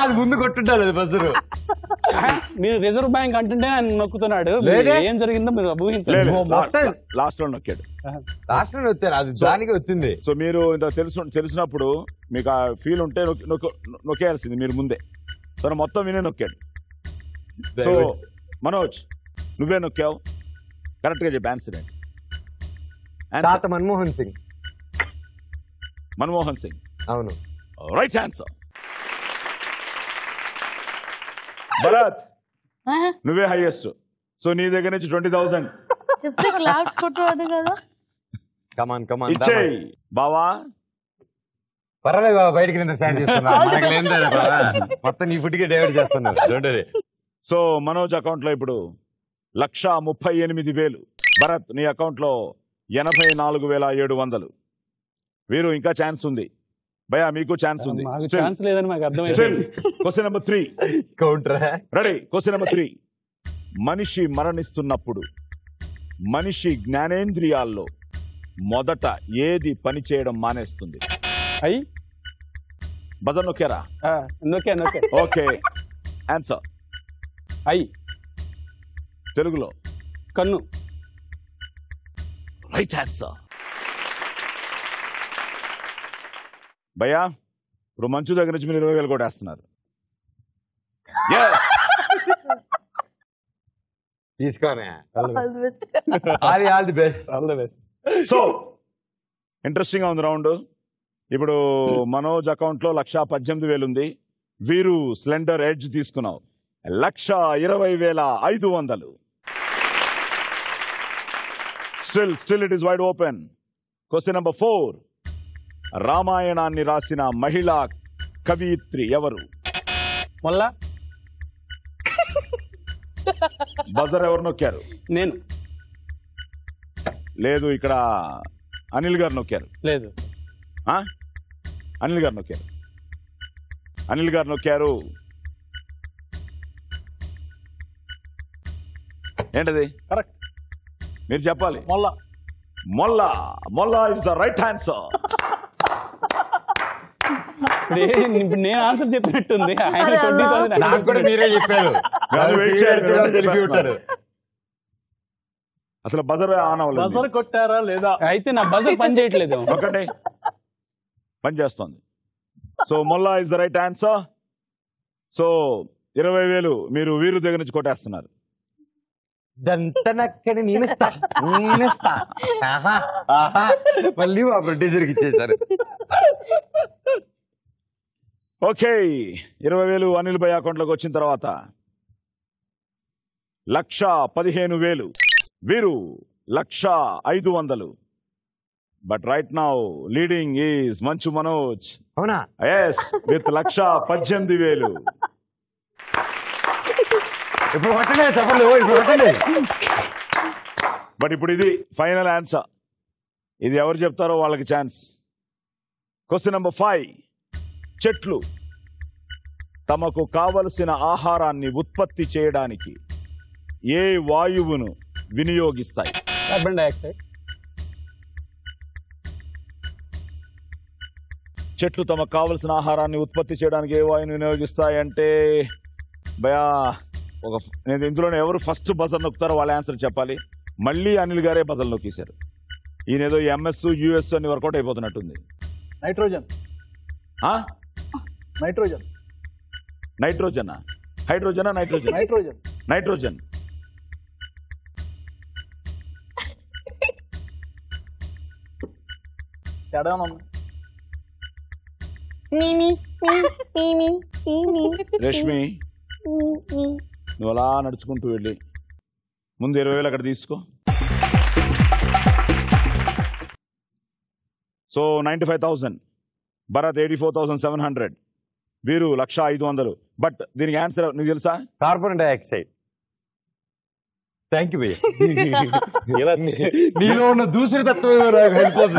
అది ముందు కొట్టుంటారు అది బస్సు. మీరు రిజర్వ్ బ్యాంక్ అంటుంటే ఆయన నొక్కుతున్నాడు. ఏం జరిగిందో మీరు ఊహించారు. లాస్ట్ లో నొక్కాడు. లాస్ట్ లో వచ్చారు, అది దానికి వచ్చింది. సో మీరు ఇంత తెలిసినప్పుడు మీకు ఆ ఫీల్ ఉంటే నొక్కేయాల్సింది మీరు ముందే. తను మొత్తం వినే నొక్కాడు. సో మనోజ్, నువ్వే నొక్కావు. కరెక్ట్ గా చెప్పి ఆన్సర్ ఏంటి? తాత మన్మోహన్ సింగ్. మన్మోహన్ సింగ్, అవును, రైట్ ఆన్సర్. భరత్, నువ్వే హైయెస్ట్. సో నీ దగ్గర నుంచి 20,000 చెప్తే క్లాప్స్ కొట్టవాడు కదా. కమాన్ కమాన్ ఇచ్చేయి బావా. పర్వాలేదు బాబా, బయటికి నేను సాయం చేస్తున్నా. మొత్తం నీ ఫుడ్ కి డైవర్ట్ చేస్తున్నాను. సో మనోజ్ అకౌంట్ లో ఇప్పుడు 1,38,000. భరత్, నీ అకౌంట్ లో 84,700. వీరు ఇంకా ఛాన్స్ ఉంది. భయ్యా మీకు ఛాన్స్ ఉంది. ఛాన్స్ లేదని మాకు అర్థమైంది. Question number 3. Counter ready, question number 3. మనిషి మరణిస్తున్నప్పుడు మనిషి జ్ఞానేంద్రియాల్లో మొదట ఏది పని చేయడం మానేస్తుంది? బజర్ నొక్కారా? Okay, answer. తెలుగులో కన్ను. Right answer. భయ్యా, ఇప్పుడు మంచు దగ్గర నుంచి మీరు 20,000 కొట్టేస్తున్నారు. తీసుకోనే. All the best. So interesting గా ఉంది రౌండ్. ఇప్పుడు మనోజ్ అకౌంట్ లో 1,18,000 ఉంది. వీరు స్లెండర్ ఎడ్జ్ తీసుకున్నావు 1,20,500. Still it is wide open. Question number 4. రామాయణాన్ని రాసిన మహిళా కవియిత్రి ఎవరు? మళ్ళా బజర్ ఎవరు నొక్కారు? నేను. లేదు, ఇక్కడ అనిల్ గారు నొక్కారు. లేదు, అనిల్ గారు నొక్కారు. అనిల్ గారు నొక్కారు. ఏంటది? కరెక్ట్, మీరు చెప్పాలి. Molla is the right answer. ఇప్పుడు నేను ఆన్సర్ చెప్పినట్టుంది. ఆయన 20,000 నాకు కూడా మీరే చెప్పారు. అసలు బజర్ ఆన్ అవ్వలేదు. బజర్ కొట్టారా లేదా? అయితే నా బజర్ పని చేయట్లేదు. ఒకటి పని చేస్తుంది. So Molla is the right answer. So 20,000 మీరు వీరు దగ్గర నుంచి కొట్టేస్తున్నారు. దంతనక్కడి నేనిస్తా. మళ్ళీ మా ప్రొడ్యూసర్కి ఇచ్చేసారు. ఓకే, 20,000 అనిల్ భాయ్ అకౌంట్లోకి వచ్చిన తర్వాత 1,15,000 వీరు 1,05,000. But right now leading is Manchu Manoj. అవునా? Yes, with 1,18,000. ఇప్పుడు కొట్టండి చెప్పండి, ఇప్పుడు కొట్టండి. బట్ ఇప్పుడు ఇది ఫైనల్ ఆన్సర్. ఇది ఎవరు చెప్తారో వాళ్ళకి ఛాన్స్. Question number 5. చెట్లు తమకు కావలసిన ఆహారాన్ని ఉత్పత్తి చేయడానికి ఏ వాయువును వినియోగిస్తాయి? Carbon dioxide. చెట్లు తమకు కావలసిన ఆహారాన్ని ఉత్పత్తి చేయడానికి ఏ వాయువును వినియోగిస్తాయి అంటే భయా నేను ఇందులోనే ఎవరు ఫస్ట్ బజర్ నొక్కుతారో వాళ్ళ ఆన్సర్ చెప్పాలి. మళ్ళీ అనిల్ గారే బజర్ నొక్కేశారు. ఈయన ఏదో ఎంఎస్ యుఎస్ అని వర్కౌట్ అయిపోతున్నట్టుంది. నైట్రోజన్. నైట్రోజన్. నైట్రోజనా? హైడ్రోజనా? నైట్రోజన్? నైట్రోజన్. నైట్రోజన్. రష్మి, నువ్వు అలా నడుచుకుంటూ వెళ్ళి ముందు 20,000 అక్కడ తీసుకో. సో 95,000. భరత్ 84,700. వీరు 1,05,000. బట్ దీనికి ఆన్సర్ నీకు తెలుసా? Carbon dioxide. థ్యాంక్ యూ భయ్య. నీలో ఉన్న దూసరి తత్వం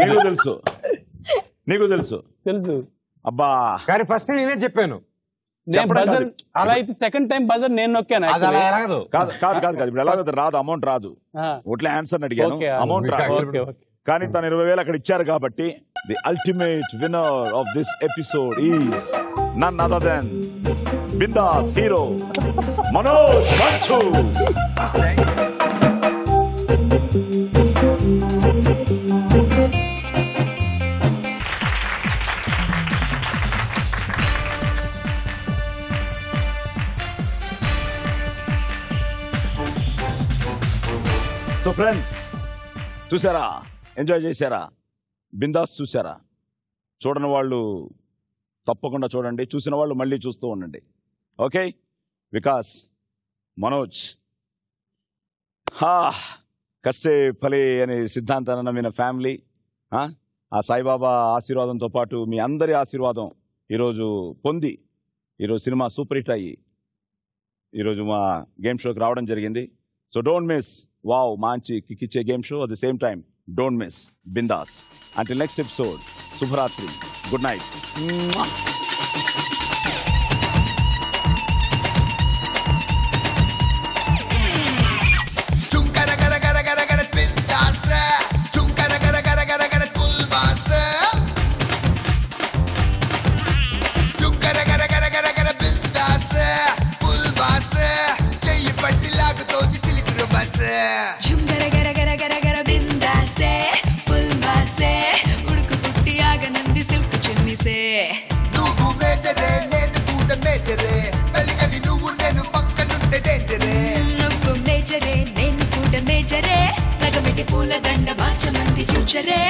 నీకు తెలుసు, నీకు తెలుసు. తెలుసు. అబ్బా, కానీ ఫస్ట్ నేనే చెప్పాను. బజర్ అలా అయితే సెకండ్ టైం బజర్ నేను నొక్కాను. కాదు కాదు కాదు కాదు ఇప్పుడు ఎలా రాదు, అమౌంట్ రాదు. ఒట్లే ఆన్సర్ అడిగాను, అమౌంట్ రాదు. కానీ తను 20,000 అక్కడ ఇచ్చారు కాబట్టి the ultimate winner of this episode is none other than Bindaas hero Manoj Manchu. So friends, చూసారా? ఎంజాయ్ చేశారా? బిందాస్ చూసారా? చూడని వాళ్ళు తప్పకుండా చూడండి, చూసిన వాళ్ళు మళ్ళీ చూస్తూ ఉండండి. ఓకే, వికాస్, మనోజ్, కష్టే ఫలే అనే సిద్ధాంతాన్ని నమ్మిన ఫ్యామిలీ, ఆ సాయిబాబా ఆశీర్వాదంతో పాటు మీ అందరి ఆశీర్వాదం ఈరోజు పొంది ఈరోజు సినిమా సూపర్ హిట్ అయ్యి ఈరోజు మా గేమ్ షోకి రావడం జరిగింది. సో డోంట్ మిస్ వావ్ మంచి కిక్కిచ్చే game show. At the same time don't miss Bindaas. Until next episode, శుభరాత్రి, గుడ్ నైట్. పూల దండ బాచమంది ఫ్యూచరే.